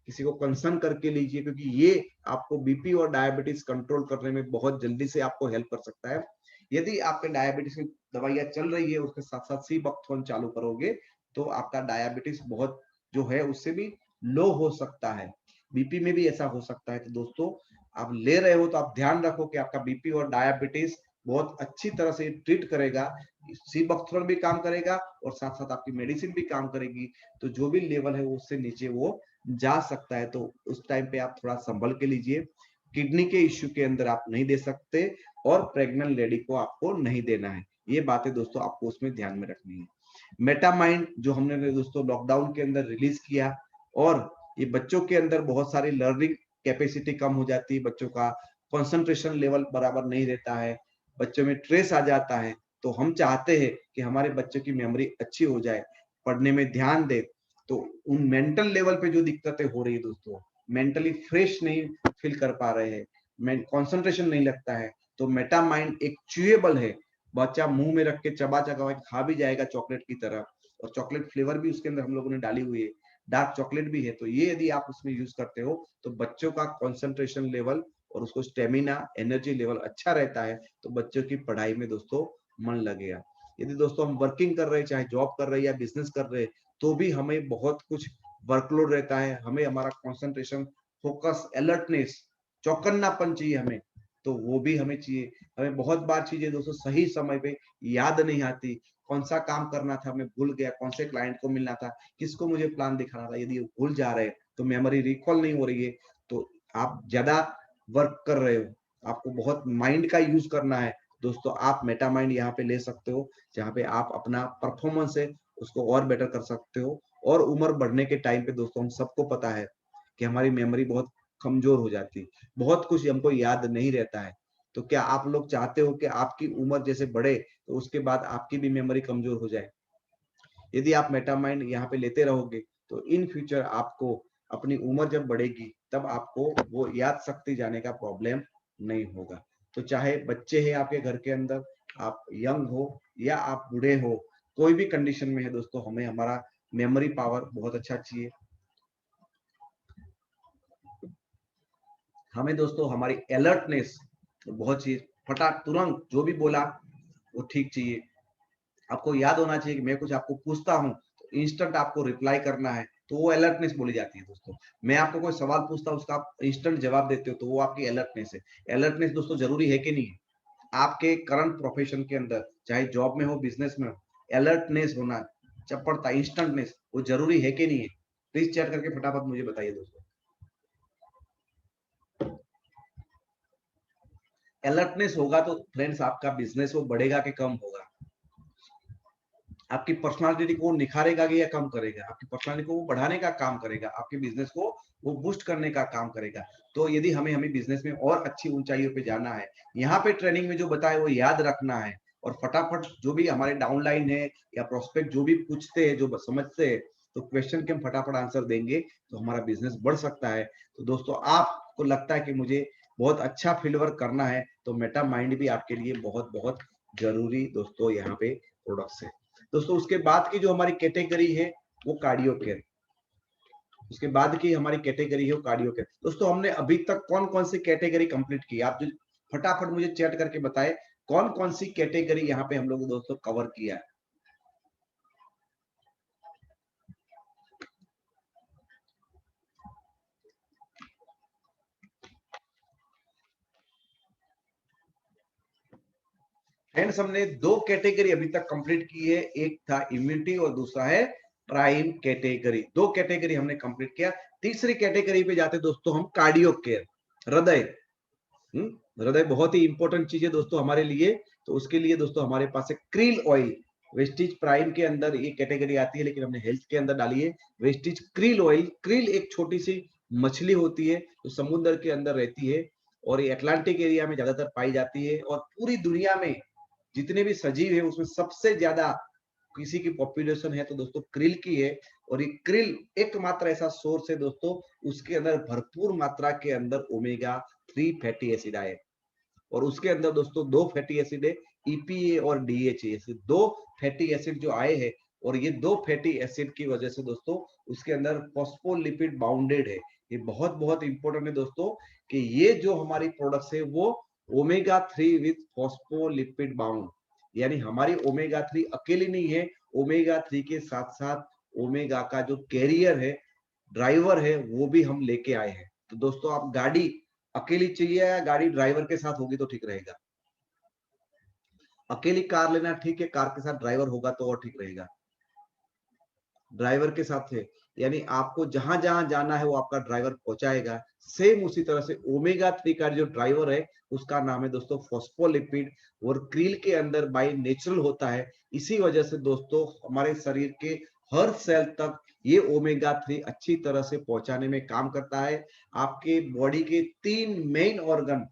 किसी को कंसर्न करके लीजिए, क्योंकि ये आपको बीपी और डायबिटीज कंट्रोल करने में बहुत जल्दी से आपको हेल्प कर सकता है। यदि आपके डायबिटीज की दवाइयां चल रही है उसके साथ साथ सी बॉक्सफ्रॉन चालू करोगे तो आपका डायबिटीज बहुत जो है उससे भी लो हो सकता है, बीपी में भी ऐसा हो सकता है। तो दोस्तों आप ले रहे हो तो आप ध्यान रखो कि आपका बीपी और डायबिटीज बहुत अच्छी तरह से ट्रीट करेगा, सी बॉक्सफ्रॉन भी काम करेगा और साथ साथ आपकी मेडिसिन भी काम करेगी। तो जो भी लेवल है उससे नीचे वो जा सकता है, तो उस टाइम पे आप थोड़ा संभल के लीजिए। किडनी के इश्यू के अंदर आप नहीं दे सकते और प्रेग्नेंट लेडी को आपको नहीं देना है। ये बातें दोस्तों आपको उसमें ध्यान में रखनी है। मेटामाइंड जो हमने दोस्तों लॉकडाउन के अंदर रिलीज किया और ये बच्चों के अंदर बहुत सारी लर्निंग कैपेसिटी कम हो जाती है, बच्चों का कंसंट्रेशन लेवल बराबर नहीं रहता है, बच्चों में स्ट्रेस आ जाता है। तो हम चाहते हैं कि हमारे बच्चों की मेमोरी अच्छी हो जाए, पढ़ने में ध्यान दे। तो उन मेंटल लेवल पे जो दिक्कतें हो रही है दोस्तों, मेंटली फ्रेश नहीं फील कर पा रहे हैं, कंसंट्रेशन नहीं लगता है, तो मेटा माइंड एक च्यूएबल है, बच्चा मुंह में रख के चबा चबा के खा भी जाएगा चॉकलेट की तरह, और चॉकलेट फ्लेवर भी उसके अंदर हम लोगों ने डाली हुई है, डार्क चॉकलेट भी है। तो ये यदि आप उसमें यूज करते हो तो बच्चों का कंसंट्रेशन लेवल और उसको स्टेमिना एनर्जी लेवल अच्छा रहता है, तो बच्चों की पढ़ाई में दोस्तों मन लगेगा। यदि दोस्तों हम वर्किंग कर रहे हैं, चाहे जॉब कर रहे हैं या बिजनेस कर रहे हैं, तो भी हमें बहुत कुछ वर्कलोड रहता है, हमें हमारा कंसंट्रेशन, फोकस, अलर्टनेस, चौकन्नापन चाहिए हमें, तो वो भी हमें चाहिए। हमें बहुत बार चीजें दोस्तों सही समय पे याद नहीं आती, कौन सा काम करना था मैं भूल गया, कौन से क्लाइंट को मिलना था, किसको मुझे प्लान दिखाना था, यदि भूल जा रहे हैं तो मेमोरी रिकॉल नहीं हो रही है, तो आप ज्यादा वर्क कर रहे हो, आपको बहुत माइंड का यूज करना है दोस्तों, आप मेटा माइंड यहाँ पे ले सकते हो, जहाँ पे आप अपना परफॉर्मेंस है उसको और बेटर कर सकते हो। और उम्र बढ़ने के टाइम पे दोस्तों हम सबको पता है कि हमारी मेमोरी बहुत कमजोर हो जाती है, बहुत कुछ हमको याद नहीं रहता है। तो क्या आप लोग चाहते हो कि आपकी उम्र जैसे बढ़े तो उसके बाद आपकी भी मेमोरी कमजोर हो जाए? यदि आप मेटामाइंड यहाँ पे लेते रहोगे तो इन फ्यूचर आपको अपनी उम्र जब बढ़ेगी तब आपको वो याद शक्ति जाने का प्रॉब्लम नहीं होगा। तो चाहे बच्चे हैं आपके घर के अंदर, आप यंग हो या आप बूढ़े हो, कोई भी कंडीशन में है दोस्तों, हमें हमारा मेमोरी पावर बहुत अच्छा चाहिए। हमें दोस्तों हमारी अलर्टनेस बहुत चाहिए, फटाक तुरंत जो भी बोला वो ठीक चाहिए। आपको याद होना चाहिए कि मैं कुछ आपको पूछता हूँ तो इंस्टेंट आपको रिप्लाई करना है, तो वो अलर्टनेस बोली जाती है दोस्तों। मैं आपको कोई सवाल पूछता हूँ उसका आप इंस्टेंट जवाब देते हो, तो वो आपकी अलर्टनेस है। अलर्टनेस दोस्तों जरूरी है कि नहीं है? आपके करंट प्रोफेशन के अंदर, चाहे जॉब में हो बिजनेस में हो, अलर्टनेस होना, चपड़ता, इंस्टेंटनेस, वो जरूरी है कि नहीं है? प्लीज चैट करके फटाफट मुझे बताइए दोस्तों। अलर्टनेस होगा तो फ्रेंड्स आपका बिजनेस वो बढ़ेगा कि कम होगा, आपकी पर्सनालिटी को निखारेगा कि या कम करेगा, आपकी पर्सनालिटी को वो बढ़ाने का काम करेगा, आपके बिजनेस को वो बूस्ट करने का काम करेगा। तो यदि हमें बिजनेस में और अच्छी ऊंचाइयों पे जाना है, यहाँ पे ट्रेनिंग में जो बताए वो याद रखना है और फटाफट जो भी हमारे डाउनलाइन है या प्रोस्पेक्ट जो भी पूछते हैं, जो समझते हैं, तो क्वेश्चन के हम फटाफट आंसर देंगे तो हमारा बिजनेस बढ़ सकता है। तो दोस्तों आपको लगता है कि मुझे बहुत अच्छा फील्ड वर्क करना है तो मेटा माइंड भी आपके लिए बहुत बहुत जरूरी दोस्तों यहाँ पे प्रोडक्ट्स है। दोस्तों उसके बाद की जो हमारी कैटेगरी है वो कार्डियो केयर, उसके बाद की हमारी कैटेगरी है वो कार्डियो केयर। दोस्तों हमने अभी तक कौन कौन सी कैटेगरी कंप्लीट की, आप जो फटाफट मुझे चैट करके बताएं कौन कौन सी कैटेगरी यहाँ पे हम लोग दोस्तों कवर किया है। फ्रेंड्स हमने दो कैटेगरी अभी तक कंप्लीट की है, एक था इम्यूनिटी और दूसरा है प्राइम कैटेगरी। दो कैटेगरी हमने कंप्लीट किया। तीसरी कैटेगरी पे जाते दोस्तों हम कार्डियो केयर, हृदय। हृदय बहुत ही इंपॉर्टेंट चीज है दोस्तों हमारे लिए। तो उसके लिए दोस्तों हमारे पास है क्रिल ऑयल। वेस्टिज प्राइम के अंदर ये कैटेगरी आती है लेकिन हमने हेल्थ के अंदर डाली है वेस्टिज क्रिल ऑयल। क्रिल एक छोटी सी मछली होती है जो समुद्र के अंदर रहती है और ये अटलांटिक एरिया में ज्यादातर पाई जाती है और पूरी दुनिया में जितने भी सजीव है उसमें सबसे ज्यादा किसी की पॉपुलेशन है तो दोस्तों क्रिल की है। और ये क्रिल एकमात्र ऐसा सोर्स है दोस्तों उसके अंदर भरपूर मात्रा के अंदर ओमेगा 3 फैटी एसिड आए और उसके अंदर दोस्तों दो फैटी एसिड है ईपीए और डीएचए, दो फैटी एसिड जो आए हैं और ये दो फैटी एसिड की वजह से दोस्तों उसके अंदर फॉस्फोलिपिड बाउंडेड है। ये बहुत बहुत इंपॉर्टेंट है दोस्तों कि ये जो हमारी प्रोडक्ट्स है वो ओमेगा 3 विथ फॉस्फोलिपिड बाउंड, यानी हमारी ओमेगा 3 अकेली नहीं है, ओमेगा 3 के साथ साथ ओमेगा का जो कैरियर है, ड्राइवर है, वो भी हम लेके आए हैं। तो दोस्तों आप गाड़ी अकेली चाहिए या गाड़ी ड्राइवर के साथ होगी तो ठीक रहेगा? अकेली कार लेना ठीक है, कार के साथ ड्राइवर होगा तो और ठीक रहेगा। ड्राइवर के साथ है यानी आपको जहां जहां जाना है वो आपका ड्राइवर पहुंचाएगा। सेम उसी तरह से ओमेगा 3 का जो ड्राइवर है उसका नाम है दोस्तों फॉस्फोलिपिड और क्रील के अंदर बाय नेचुरल होता है। इसी वजह से दोस्तों हमारे शरीर के हर सेल तक ये ओमेगा 3 अच्छी तरह से पहुंचाने में काम करता है। आपके बॉडी के तीन main organ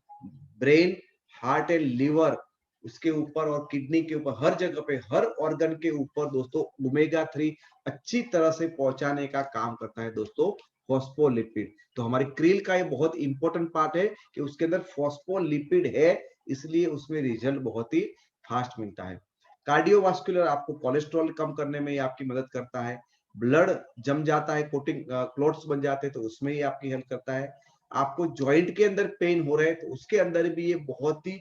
brain, heart and liver, उसके ऊपर और किडनी के ऊपर हर जगह पे हर ऑर्गन के ऊपर दोस्तों ओमेगा 3 अच्छी तरह से पहुंचाने का काम करता है दोस्तों फॉस्फोलिपिड। तो हमारी क्रील का ये बहुत इंपॉर्टेंट पार्ट है कि उसके अंदर फॉस्फोलिपिड है, इसलिए उसमें रिजल्ट बहुत ही फास्ट मिलता है। कार्डियोवास्कुलर आपको कोलेस्ट्रॉल कम करने में आपकी मदद करता है। ब्लड जम जाता है, कोटिंग क्लोट्स बन जाते हैं तो उसमें ही आपकी हेल्प करता है। आपको ज्वाइंट के अंदर पेन हो रहा है तो उसके अंदर भी ये बहुत ही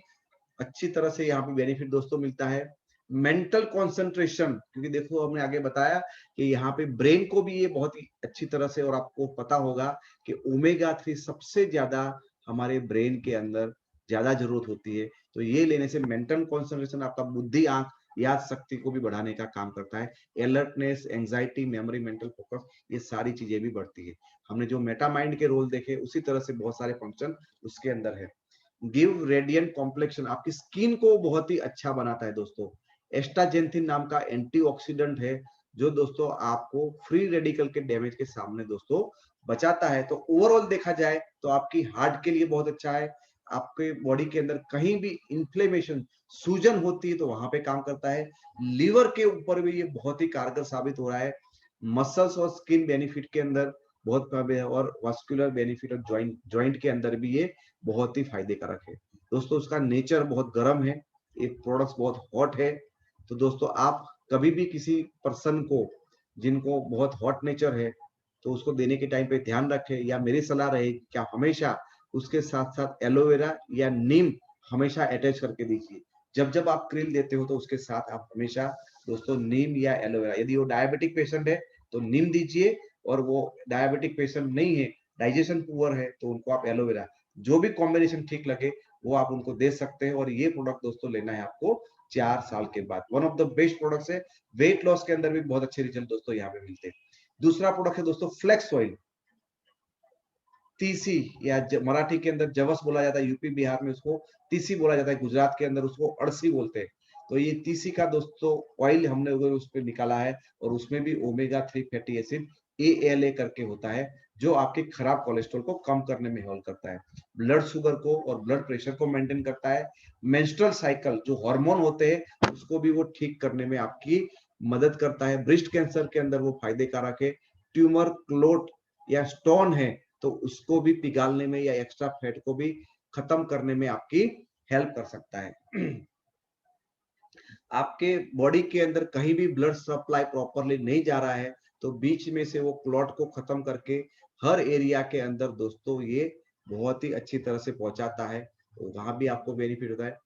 अच्छी तरह से यहाँ पे बेनिफिट दोस्तों मिलता है। मेंटल कंसंट्रेशन, क्योंकि देखो हमने आगे बताया कि यहाँ पे ब्रेन को भी ये बहुत ही अच्छी तरह से, और आपको पता होगा कि ओमेगा 3 सबसे ज्यादा हमारे ब्रेन के अंदर ज्यादा जरूरत होती है। तो ये लेने से मेंटल कंसंट्रेशन, आपका बुद्धि आंक याद शक्ति को भी बढ़ाने का काम करता है। Alertness, anxiety, memory, mental focus, ये सारी चीजें भी बढ़ती है। हमने जो मेटा माइंड के रोल देखे उसी तरह से बहुत सारे फंक्शन उसके अंदर है। गिव रेडियंट कॉम्प्लेक्शन, आपकी स्किन को बहुत ही अच्छा बनाता है दोस्तों। एस्टाजेंथिन नाम का एंटीऑक्सीडेंट है जो दोस्तों आपको फ्री रेडिकल के डैमेज के सामने दोस्तों बचाता है। तो ओवरऑल देखा जाए तो आपकी हार्ट के लिए बहुत अच्छा है। आपके बॉडी के अंदर कहीं भी इंफ्लेमेशन, सूजन होती है तो वहां पे काम करता है। लीवर के ऊपर भी ये बहुत ही कारगर साबित हो रहा है। मसल्स और स्किन बेनिफिट के अंदर बहुत है और वास्कुलर बेनिफिट और ज्वाइंट के अंदर भी ये बहुत ही फायदे कारक है दोस्तों। उसका नेचर बहुत गर्म है, ये प्रोडक्ट्स बहुत हॉट है। तो दोस्तों आप कभी भी किसी पर्सन को जिनको बहुत हॉट नेचर है तो उसको देने के टाइम पे ध्यान रखें, या मेरी सलाह रहे क्या हमेशा उसके साथ साथ एलोवेरा या नीम हमेशा अटैच करके दीजिए। जब जब आप क्रील देते हो तो उसके साथ आप हमेशा दोस्तों नीम या एलोवेरा, यदि वो डायबिटिक पेशेंट है तो नीम दीजिए, और वो डायबिटिक पेशेंट नहीं है, डाइजेशन पुअर है, तो उनको आप एलोवेरा, जो भी कॉम्बिनेशन ठीक लगे वो आप उनको दे सकते हैं। और ये प्रोडक्ट दोस्तों लेना है आपको 4 साल के बाद। One of the best products है। वेट लॉस के अंदर भी बहुत अच्छे रिजल्ट दोस्तों यहाँ पे मिलते हैं। दूसरा प्रोडक्ट है दोस्तों फ्लेक्स ऑयल। तीसी या मराठी के अंदर जवस बोला जाता है, यूपी बिहार में उसको तीसी बोला जाता है, गुजरात के अंदर उसको अड़सी बोलते हैं। तो ये तीसी का दोस्तों ऑयल हमने उस पे निकाला है और उसमें भी ओमेगा 3 फैटी एसिड ALA करके होता है, जो आपके खराब कोलेस्ट्रॉल को कम करने में हेल्प करता है, ब्लड शुगर को और ब्लड प्रेशर को मेंटेन करता है, मेंस्ट्रुअल साइकिल जो हार्मोन होते हैं उसको भी वो ठीक करने में आपकी मदद करता है, ब्रेस्ट कैंसर के अंदर वो फायदे कारक है, ट्यूमर, क्लोट या स्टोन है तो उसको भी पिघालने में या एक्स्ट्रा फैट को भी खत्म करने में आपकी हेल्प कर सकता है। आपके बॉडी के अंदर कहीं भी ब्लड सप्लाई प्रॉपरली नहीं जा रहा है तो बीच में से वो क्लॉट को खत्म करके हर एरिया के अंदर दोस्तों ये बहुत ही अच्छी तरह से पहुंचाता है, तो वहां भी आपको बेनिफिट होता है।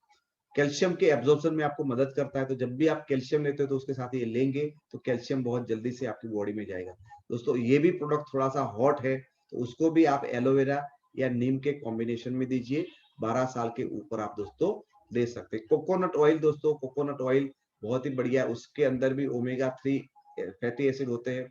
कैल्शियम के एब्जॉर्प्शन में आपको मदद करता है, तो जब भी आप कैल्शियम लेते हो तो उसके साथ ये लेंगे तो कैल्शियम बहुत जल्दी से आपकी बॉडी में जाएगा। दोस्तों ये भी प्रोडक्ट थोड़ा सा हॉट है तो उसको भी आप एलोवेरा या नीम के कॉम्बिनेशन में दीजिए, 12 साल के ऊपर आप दोस्तों दे सकते हैं। कोकोनट ऑयल दोस्तों, कोकोनट ऑयल बहुत ही बढ़िया, उसके अंदर भी ओमेगा 3 फैटी एसिड होते हैं,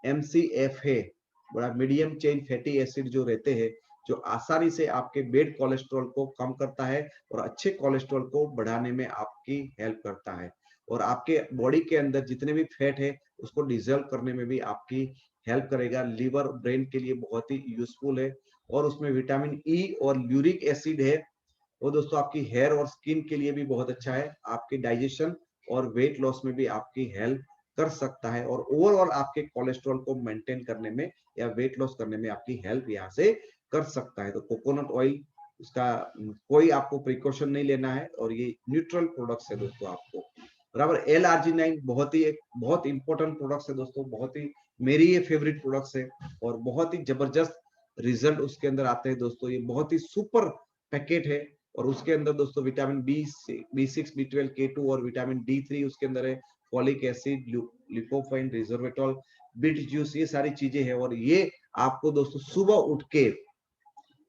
MCF है, बड़ा मीडियम चेन फैटी एसिड जो रहते हैं जो आसानी से आपके बेड कोलेस्ट्रॉल को कम करता है और अच्छे कोलेस्ट्रॉल को बढ़ाने में आपकी हेल्प करता है और आपके बॉडी के अंदर जितने भी फैट है उसको डिजोल्व करने में भी आपकी हेल्प करेगा। लीवर ब्रेन के लिए बहुत ही यूजफुल है और उसमें विटामिन ई और ल्यूरिक एसिड है, वो दोस्तों आपकी हेयर और स्किन के लिए भी बहुत अच्छा है, आपके डाइजेशन और वेट लॉस में भी आपकी हेल्प कर सकता है और ओवरऑल आपके कोलेस्ट्रॉल को मेंटेन करने में या वेट लॉस करने में आपकी हेल्प यहाँ से कर सकता है। तो कोकोनट ऑयल उसका कोई आपको प्रिकॉशन नहीं लेना है और ये न्यूट्रल प्रोडक्ट्स है दोस्तों आपको बराबर। L-arginine बहुत ही एक बहुत इंपॉर्टेंट प्रोडक्ट्स है दोस्तों, बहुत ही मेरी ये फेवरेट प्रोडक्ट्स है और बहुत ही जबरदस्त रिजल्ट उसके अंदर आते हैं दोस्तों। ये बहुत ही सुपर पैकेट है और उसके अंदर दोस्तों विटामिन B6, B12, K2 और विटामिन D3 उसके अंदर है, फॉलिक एसिड, लिपोफाइन, रिजर्वेटॉल, बीट जूस, ये सारी चीजें हैं और ये आपको दोस्तों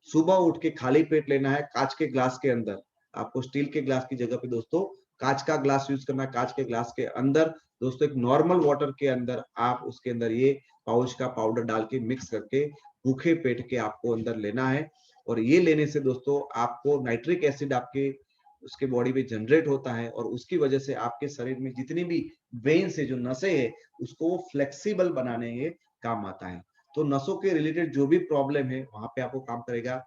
सुबह उठ के खाली पेट लेना है कांच के ग्लास के अंदर। आपको स्टील के ग्लास की जगह पे दोस्तों कांच का ग्लास यूज करना है। कांच के ग्लास के अंदर दोस्तों एक नॉर्मल वाटर के अंदर आप उसके अंदर ये पाउच का पाउडर डाल के मिक्स करके भूखे पेट के आपको अंदर लेना है और ये लेने से दोस्तों आपको नाइट्रिक एसिड आपके उसके बॉडी में जनरेट होता है और उसकी वजह से आपके शरीर में जितनी भी वेन से जो नसें है उसको वो फ्लेक्सिबल बनाने में काम आता है। तो नसों के रिलेटेड जो भी प्रॉब्लम है वहां पे आपको काम करेगा।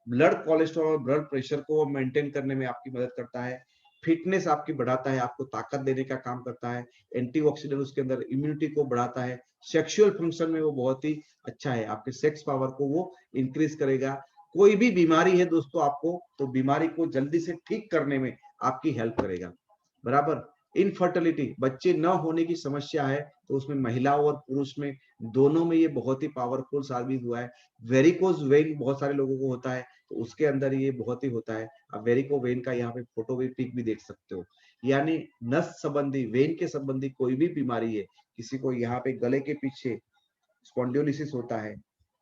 ब्लड कोलेस्ट्रॉल और ब्लड प्रेशर को मेंटेन करने में आपकी मदद करता है, फिटनेस आपकी बढ़ाता है, आपको ताकत देने का काम करता है, एंटीऑक्सीडेंट उसके अंदर इम्यूनिटी को बढ़ाता है, सेक्सुअल फंक्शन में वो बहुत ही अच्छा है, आपके सेक्स पावर को वो इंक्रीज करेगा। कोई भी बीमारी है दोस्तों आपको तो बीमारी को जल्दी से ठीक करने में आपकी हेल्प करेगा बराबर। इनफर्टिलिटी बच्चे न होने की समस्या है तो उसमें महिलाओं और पुरुष में दोनों में ये बहुत ही पावरफुल साबित हुआ है। वेरिकोज वेन बहुत सारे लोगों को होता है तो उसके अंदर ये बहुत ही होता है। आप वेरिको वेन का यहाँ पे फोटो भी पिक भी देख सकते हो, यानी नस संबंधी वेन के संबंधी कोई भी बीमारी है, किसी को यहाँ पे गले के पीछे स्पॉन्डिलोलिसिस होता है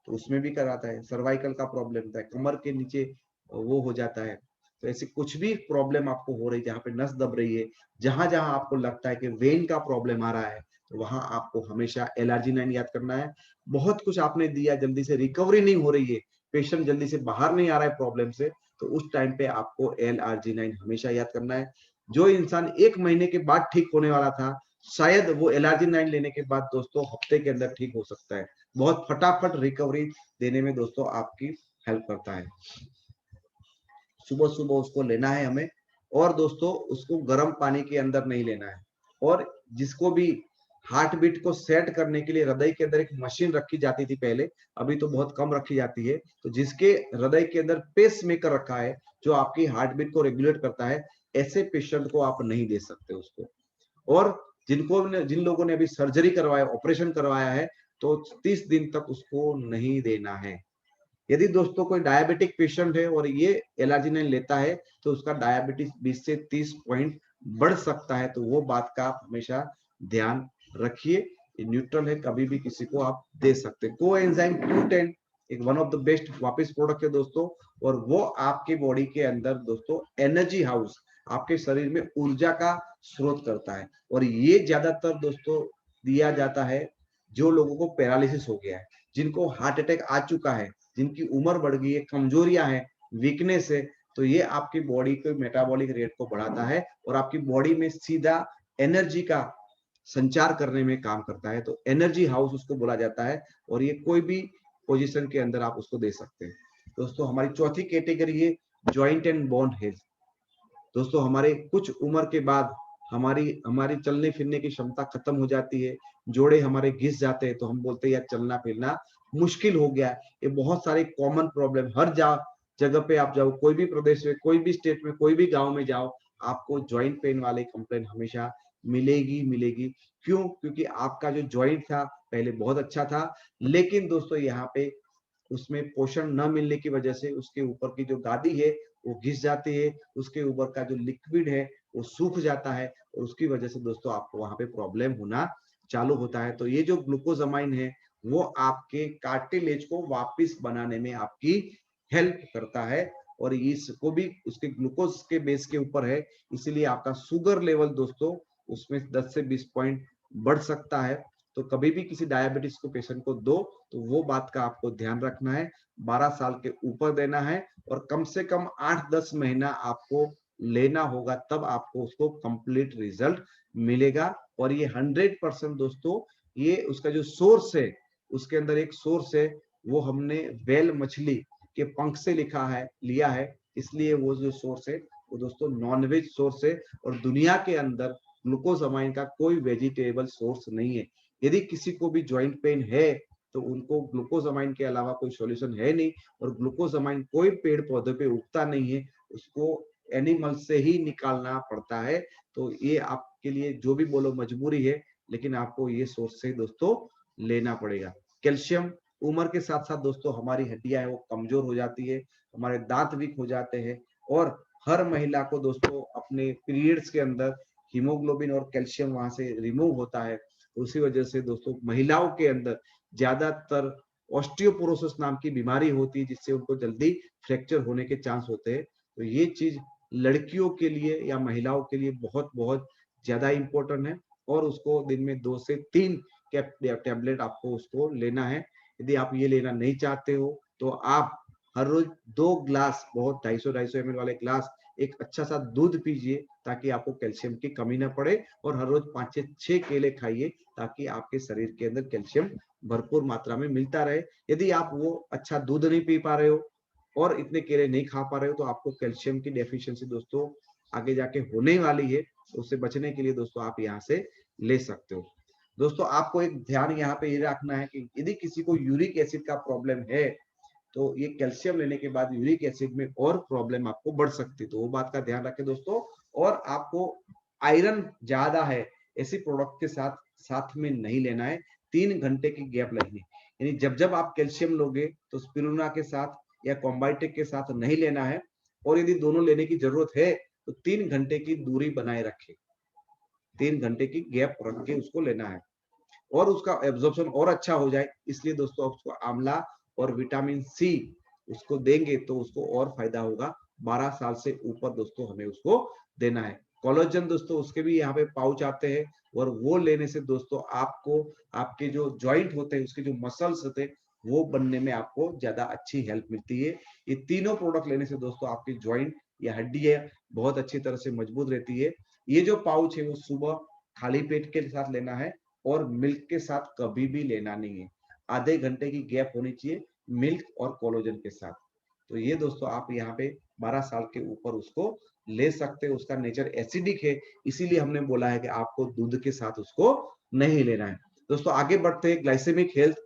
तो उसमें भी कराता है, सर्वाइकल का प्रॉब्लम होता है, कमर के नीचे वो हो जाता है, तो ऐसे कुछ भी प्रॉब्लम आपको हो रही है जहाँ पे नस दब रही है, जहां जहां आपको लगता है कि वेन का प्रॉब्लम आ रहा है तो वहां आपको हमेशा L-arginine याद करना है। बहुत कुछ आपने दिया, जल्दी से रिकवरी नहीं हो रही है, पेशेंट जल्दी से बाहर नहीं आ रहा है प्रॉब्लम से, तो उस टाइम पे आपको L-arginine हमेशा याद करना है। जो इंसान 1 महीने के बाद ठीक होने वाला था शायद वो L-arginine लेने के बाद दोस्तों हफ्ते के अंदर ठीक हो सकता है। बहुत फटाफट रिकवरी देने में दोस्तों आपकी हेल्प करता है। सुबह सुबह उसको लेना है हमें और दोस्तों उसको गर्म पानी के अंदर नहीं लेना है। और जिसको भी हार्ट बीट को सेट करने के लिए हृदय के अंदर एक मशीन रखी जाती थी पहले, अभी तो बहुत कम रखी जाती है, तो जिसके हृदय के अंदर पेस मेकर रखा है जो आपकी हार्ट बीट को रेगुलेट करता है, ऐसे पेशेंट को आप नहीं दे सकते उसको। और जिन लोगों ने अभी सर्जरी करवाया, ऑपरेशन करवाया है, तो 30 दिन तक उसको नहीं देना है। यदि दोस्तों कोई डायबिटिक पेशेंट है और ये L-arginine लेता है तो उसका डायबिटीज 20 से 30 पॉइंट बढ़ सकता है, तो वो बात का आप हमेशा ध्यान रखिए। ये न्यूट्रल है, कभी भी किसी को आप दे सकते हैं। कोएंजाइम Q10 एक वन ऑफ द बेस्ट वापस प्रोडक्ट है दोस्तों, और वो आपके बॉडी के अंदर दोस्तों एनर्जी हाउस, आपके शरीर में ऊर्जा का स्रोत करता है और ये ज्यादातर दोस्तों दिया जाता है जो लोगों को पैरालिसिस हो गया है, जिनको हार्ट अटैक आ चुका है, जिनकी उम्र बढ़ गई है, कमजोरियां हैं, वीकनेस है, तो ये आपकी बॉडी के मेटाबॉलिक रेट को बढ़ाता है और आपकी बॉडी में सीधा एनर्जी का संचार करने में काम करता है। तो एनर्जी हाउस उसको बोला जाता है और ये कोई भी पोजीशन के अंदर आप उसको दे सकते हैं। दोस्तों हमारी चौथी कैटेगरी है जॉइंट एंड बोन हेल्थ। दोस्तों हमारे कुछ उम्र के बाद हमारी हमारी चलने फिरने की क्षमता खत्म हो जाती है, जोड़े हमारे घिस जाते हैं, तो हम बोलते हैं यार चलना फिरना मुश्किल हो गया। ये बहुत सारे कॉमन प्रॉब्लम, हर जगह पे आप जाओ, कोई भी प्रदेश में, कोई भी स्टेट में, कोई भी गांव में जाओ, आपको जॉइंट पेन वाले कंप्लेन हमेशा मिलेगी मिलेगी। क्यों? क्योंकि आपका जो जॉइंट था पहले बहुत अच्छा था, लेकिन दोस्तों यहाँ पे उसमें पोषण न मिलने की वजह से उसके ऊपर की जो गादी है वो घिस जाती है, उसके ऊपर का जो लिक्विड है वो सूख जाता है और उसकी वजह से दोस्तों आपको वहां पे प्रॉब्लम होना चालू होता है। तो ये जो ग्लूकोजामाइन है वो आपके कार्टिलेज को वापस बनाने में आपकी हेल्प करता है और इसको भी उसके ग्लूकोज के बेस के ऊपर है, इसीलिए आपका शुगर लेवल दोस्तों उसमें 10 से 20 पॉइंट बढ़ सकता है। तो कभी भी किसी डायबिटीज को पेशेंट को दो तो वो बात का आपको ध्यान रखना है, 12 साल के ऊपर देना है और कम से कम 8-10 महीना आपको लेना होगा, तब आपको उसको कंप्लीट रिजल्ट मिलेगा। और ये 100% दोस्तों ये उसका जो सोर्स है, उसके अंदर एक सोर्स है, वो हमने वेल मछली के पंख से लिया है, इसलिए वो जो सोर्स है वो दोस्तों नॉनवेज सोर्स है और दुनिया के अंदर ग्लूकोजामाइन का कोई वेजिटेबल सोर्स नहीं है। यदि किसी को भी जॉइंट पेन है तो उनको ग्लूकोजामाइन के अलावा कोई सॉल्यूशन है नहीं और ग्लूकोजामाइन कोई पेड़ पौधे पे उगता नहीं है, उसको एनिमल से ही निकालना पड़ता है। तो ये आपके लिए जो भी बोलो मजबूरी है, लेकिन आपको ये सोर्स से दोस्तों लेना पड़ेगा। कैल्शियम, उम्र के साथ साथ दोस्तों हमारी हड्डियां है वो कमजोर हो जाती है, हमारे दांत वीक हो जाते हैं और हर महिला को दोस्तों अपने पीरियड्स के अंदर हीमोग्लोबिन और कैल्शियम वहां से रिमूव होता है। उसी वजह से दोस्तों महिलाओं के अंदर ज्यादातर ऑस्टियोपोरोसिस नाम की बीमारी होती है, जिससे उनको जल्दी फ्रैक्चर होने के चांस होते हैं। तो ये चीज लड़कियों के लिए या महिलाओं के लिए बहुत बहुत ज्यादा इंपॉर्टेंट है और उसको दिन में 2 से 3 टैबलेट आपको उसको लेना है। यदि आप ये लेना नहीं चाहते हो तो आप हर रोज 2 ग्लास, बहुत 250-250 ml वाले ग्लास, एक अच्छा सा दूध पीजिए ताकि आपको कैल्शियम की कमी ना पड़े और हर रोज 5 से 6 केले खाइए ताकि आपके शरीर के अंदर कैल्शियम भरपूर मात्रा में मिलता रहे। यदि आप वो अच्छा दूध नहीं पी पा रहे हो और इतने केले नहीं खा पा रहे हो तो आपको कैल्शियम की डेफिशिएंसी दोस्तों आगे जाके होने वाली है। उससे बचने के लिए दोस्तों आप यहाँ से ले सकते हो। दोस्तों आपको एक ध्यान यहाँ पे ये रखना है कि यदि किसी को यूरिक एसिड का प्रॉब्लम है तो ये कैल्शियम लेने के बाद यूरिक एसिड में और प्रॉब्लम आपको बढ़ सकती है, तो वो बात का ध्यान रखें दोस्तों। और आपको आयरन ज्यादा है ऐसी प्रोडक्ट के साथ साथ में नहीं लेना है, 3 घंटे की गैप लगनी, यानी जब जब आप कैल्शियम लोगे तो स्पिरुलिना के साथ या कॉम्बाइटेक के साथ नहीं लेना है और यदि दोनों लेने की जरूरत है तो 3 घंटे की दूरी बनाए रखें, 3 घंटे की गैप रख के उसको लेना है और उसका एब्जॉर्प्शन और अच्छा हो जाए, इसलिए दोस्तों उसको आंवला और विटामिन सी उसको देंगे तो उसको और फायदा होगा। 12 साल से ऊपर दोस्तों हमें उसको देना है। कोलेजन दोस्तों उसके भी यहाँ पे पाउच आते हैं और वो लेने से दोस्तों आपको आपके जो जॉइंट होते हैं उसके जो मसल्स होते हैं वो बनने में आपको ज्यादा अच्छी हेल्प मिलती है। ये तीनों प्रोडक्ट लेने से दोस्तों आपकी जॉइंट या हड्डी है बहुत अच्छी तरह से मजबूत रहती है। ये जो पाउच है वो सुबह खाली पेट के साथ लेना है और मिल्क के साथ कभी भी लेना नहीं है, आधे घंटे की गैप होनी चाहिए मिल्क और कोलेजन के साथ। तो ये दोस्तों आप यहाँ पे 12 साल के ऊपर उसको ले सकते हो, उसका नेचर एसिडिक है इसीलिए हमने बोला है कि आपको दूध के साथ उसको नहीं लेना है। दोस्तों आगे बढ़ते हैं ग्लाइसेमिक हेल्थ।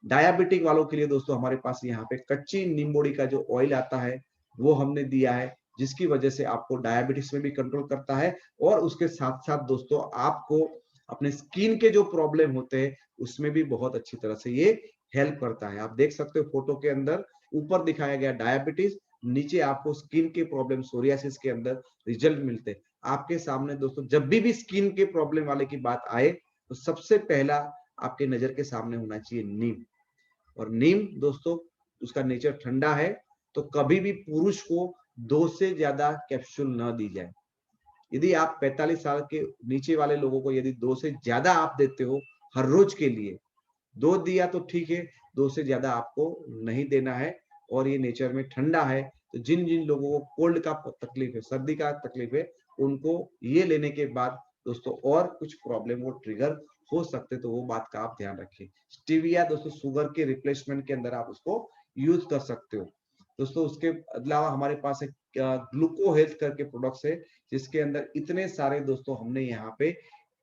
डायबिटिक वालों के लिए दोस्तों हमारे पास यहाँ पे कच्ची नींबोड़ी का जो ऑयल आता है वो हमने दिया है, जिसकी वजह से आपको डायबिटीज में भी कंट्रोल करता है और उसके साथ साथ दोस्तों आपको अपने स्किन के जो प्रॉब्लम होते हैं उसमें भी बहुत अच्छी तरह से ये हेल्प करता है। आप देख सकते हो फोटो के अंदर ऊपर दिखाया गया डायबिटीज, नीचे आपको स्किन के प्रॉब्लम सोरियासिस के अंदर रिजल्ट मिलते हैं आपके सामने। दोस्तों जब भी स्किन के प्रॉब्लम वाले की बात आए तो सबसे पहला आपके नजर के सामने होना चाहिए नीम। और नीम दोस्तों उसका नेचर ठंडा है, तो कभी भी पुरुष को 2 से ज्यादा कैप्सूल न दी जाए। यदि आप 45 साल के नीचे वाले लोगों को यदि 2 से ज्यादा आप देते हो हर रोज के लिए 2 दिया तो ठीक है, 2 से ज्यादा आपको नहीं देना है। और ये नेचर में ठंडा है, तो जिन जिन लोगों को कोल्ड का तकलीफ है, सर्दी का तकलीफ है, उनको ये लेने के बाद दोस्तों और कुछ प्रॉब्लम वो ट्रिगर हो सकते, तो वो बात का आप ध्यान रखिए। स्टीविया दोस्तों शुगर के रिप्लेसमेंट के अंदर आप उसको यूज कर सकते हो दोस्तों। उसके अलावा हमारे पास एक ग्लूको हेल्थ करके प्रोडक्ट्स है, जिसके अंदर इतने सारे दोस्तों हमने यहाँ पे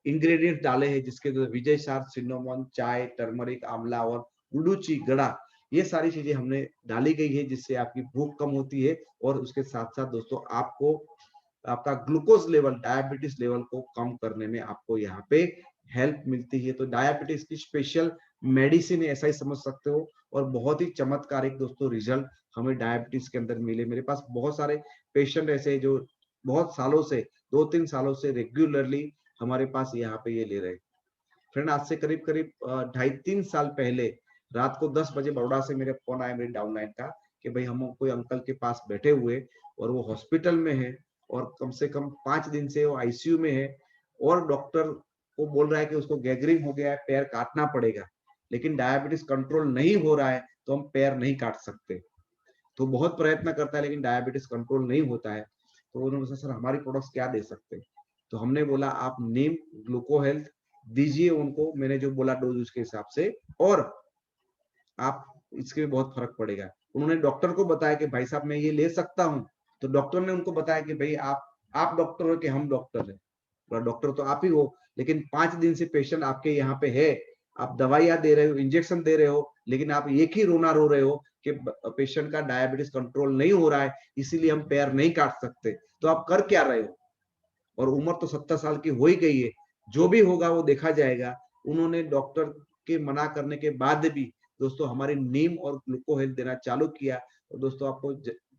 इंग्रेडिएंट डाले हैं, जिसके अंदर विजय सार, सिन्नामन, चाय, टर्मरिक, आंवला और उडुची गड़ा, ये सारी चीजें हमने डाली गई है, जिससे आपकी भूख कम होती है और उसके साथ साथ दोस्तों आपको आपका ग्लूकोज लेवल, डायबिटीज लेवल को कम करने में आपको यहाँ पे हेल्प मिलती है। तो डायबिटीज की स्पेशल मेडिसिन ऐसा ही समझ सकते हो। और बहुत ही चमत्कारिक दोस्तों रिजल्ट हमें डायबिटीज के अंदर मिले। मेरे पास बहुत सारे पेशेंट ऐसे जो बहुत सालों से, 2-3 सालों से रेगुलरली हमारे पास यहाँ पे ये ले रहे हैं। फ्रेंड, आज से करीब करीब 2.5-3 साल पहले रात को 10 बजे बड़ौदा से मेरे फोन आया मेरी डाउनलाइन का कि भाई हम कोई अंकल के पास बैठे हुए और वो हॉस्पिटल में है और कम से कम 5 दिन से वो आईसीयू में है और डॉक्टर को बोल रहा है कि उसको गैंग्रीन हो गया है, पैर काटना पड़ेगा, लेकिन डायबिटीज कंट्रोल नहीं हो रहा है तो हम पैर नहीं काट सकते। तो बहुत प्रयत्न करता है लेकिन डायबिटीज कंट्रोल नहीं होता है। तो उन्होंने बोला सर हमारी प्रोडक्ट्स क्या दे सकते हैं। तो हमने बोला आप नीम ग्लूको हेल्थ दीजिए उनको, मैंने जो बोला डोज उसके हिसाब से, और आप इसके बहुत फर्क पड़ेगा। उन्होंने डॉक्टर को बताया कि भाई साहब मैं ये ले सकता हूँ। तो डॉक्टर ने उनको बताया कि भाई आप डॉक्टर हो कि हम डॉक्टर है। डॉक्टर तो आप ही हो, लेकिन 5 दिन से पेशेंट आपके यहाँ पे है, आप दवाइयां दे रहे हो, इंजेक्शन दे रहे हो, लेकिन आप एक ही रोना रो रहे हो कि पेशेंट का डायबिटीज कंट्रोल नहीं हो रहा है, इसीलिए हम पैर नहीं काट सकते। तो आप कर क्या रहे हो? और उम्र तो 70 साल की हो ही गई है, जो भी होगा वो देखा जाएगा। उन्होंने डॉक्टर के मना करने के बाद भी दोस्तों हमारी नीम और ग्लूको हेल्थ देना चालू किया। और दोस्तों आपको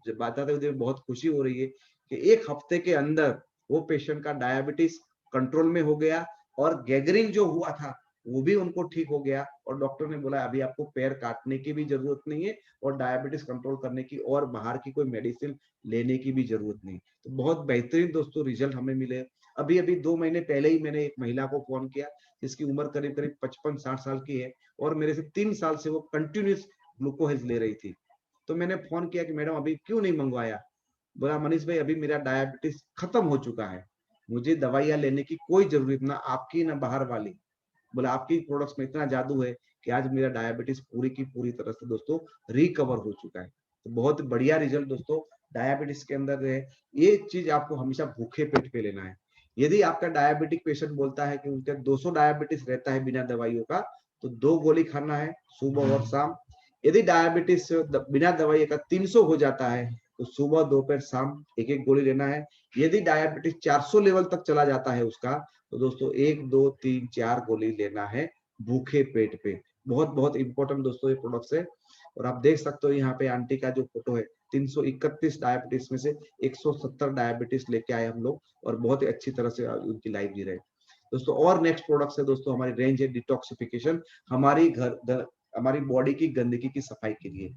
बताते हुए बहुत खुशी हो रही है कि 1 हफ्ते के अंदर वो पेशेंट का डायबिटीज कंट्रोल में हो गया और गैंग्रीन जो हुआ था वो भी उनको ठीक हो गया। और डॉक्टर ने बोला अभी आपको पैर काटने की भी जरूरत नहीं है और डायबिटीज कंट्रोल करने की और बाहर की कोई मेडिसिन लेने की भी जरूरत नहीं। तो बहुत बेहतरीन दोस्तों रिजल्ट हमें मिले। अभी अभी 2 महीने पहले ही मैंने एक महिला को फोन किया जिसकी उम्र करीब करीब 55-60 साल की है और मेरे से 3 साल से वो कंटिन्यूस ग्लूको हेल्थ ले रही थी। तो मैंने फोन किया कि मैडम अभी क्यों नहीं मंगवाया। बोला मनीष भाई अभी मेरा डायबिटीज खत्म हो चुका है, मुझे दवाइयां लेने की कोई जरूरत ना आपकी ना बाहर वाली। बोला आपकी प्रोडक्ट्स में इतना जादू है कि आज मेरा डायबिटीज पूरी की पूरी तरह से दोस्तों रिकवर हो चुका है। तो बहुत बढ़िया रिजल्ट दोस्तों डायबिटीज के अंदर है। ये चीज आपको हमेशा भूखे पेट पे लेना है। यदि आपका डायबिटिक पेशेंट बोलता है कि उनके 200 डायबिटीज रहता है बिना दवाइयों का, तो 2 गोली खाना है सुबह और शाम। यदि डायबिटीज बिना दवाई का 300 हो जाता है तो सुबह दोपहर शाम एक एक गोली लेना है। यदि डायबिटीज 400 लेवल तक चला जाता है उसका, तो दोस्तों 1 2 3 4 गोली लेना है भूखे पेट पे। बहुत बहुत इंपॉर्टेंट दोस्तों ये प्रोडक्ट्स है। और आप देख सकते हो यहाँ पे आंटी का जो फोटो है, 331 डायबिटीज में से 170 डायबिटीज लेके आए हम लोग और बहुत ही अच्छी तरह से उनकी लाइफ जी रहे दोस्तों। और नेक्स्ट प्रोडक्ट है दोस्तों हमारी रेंज है डिटॉक्सिफिकेशन, हमारी बॉडी की गंदगी की सफाई के लिए।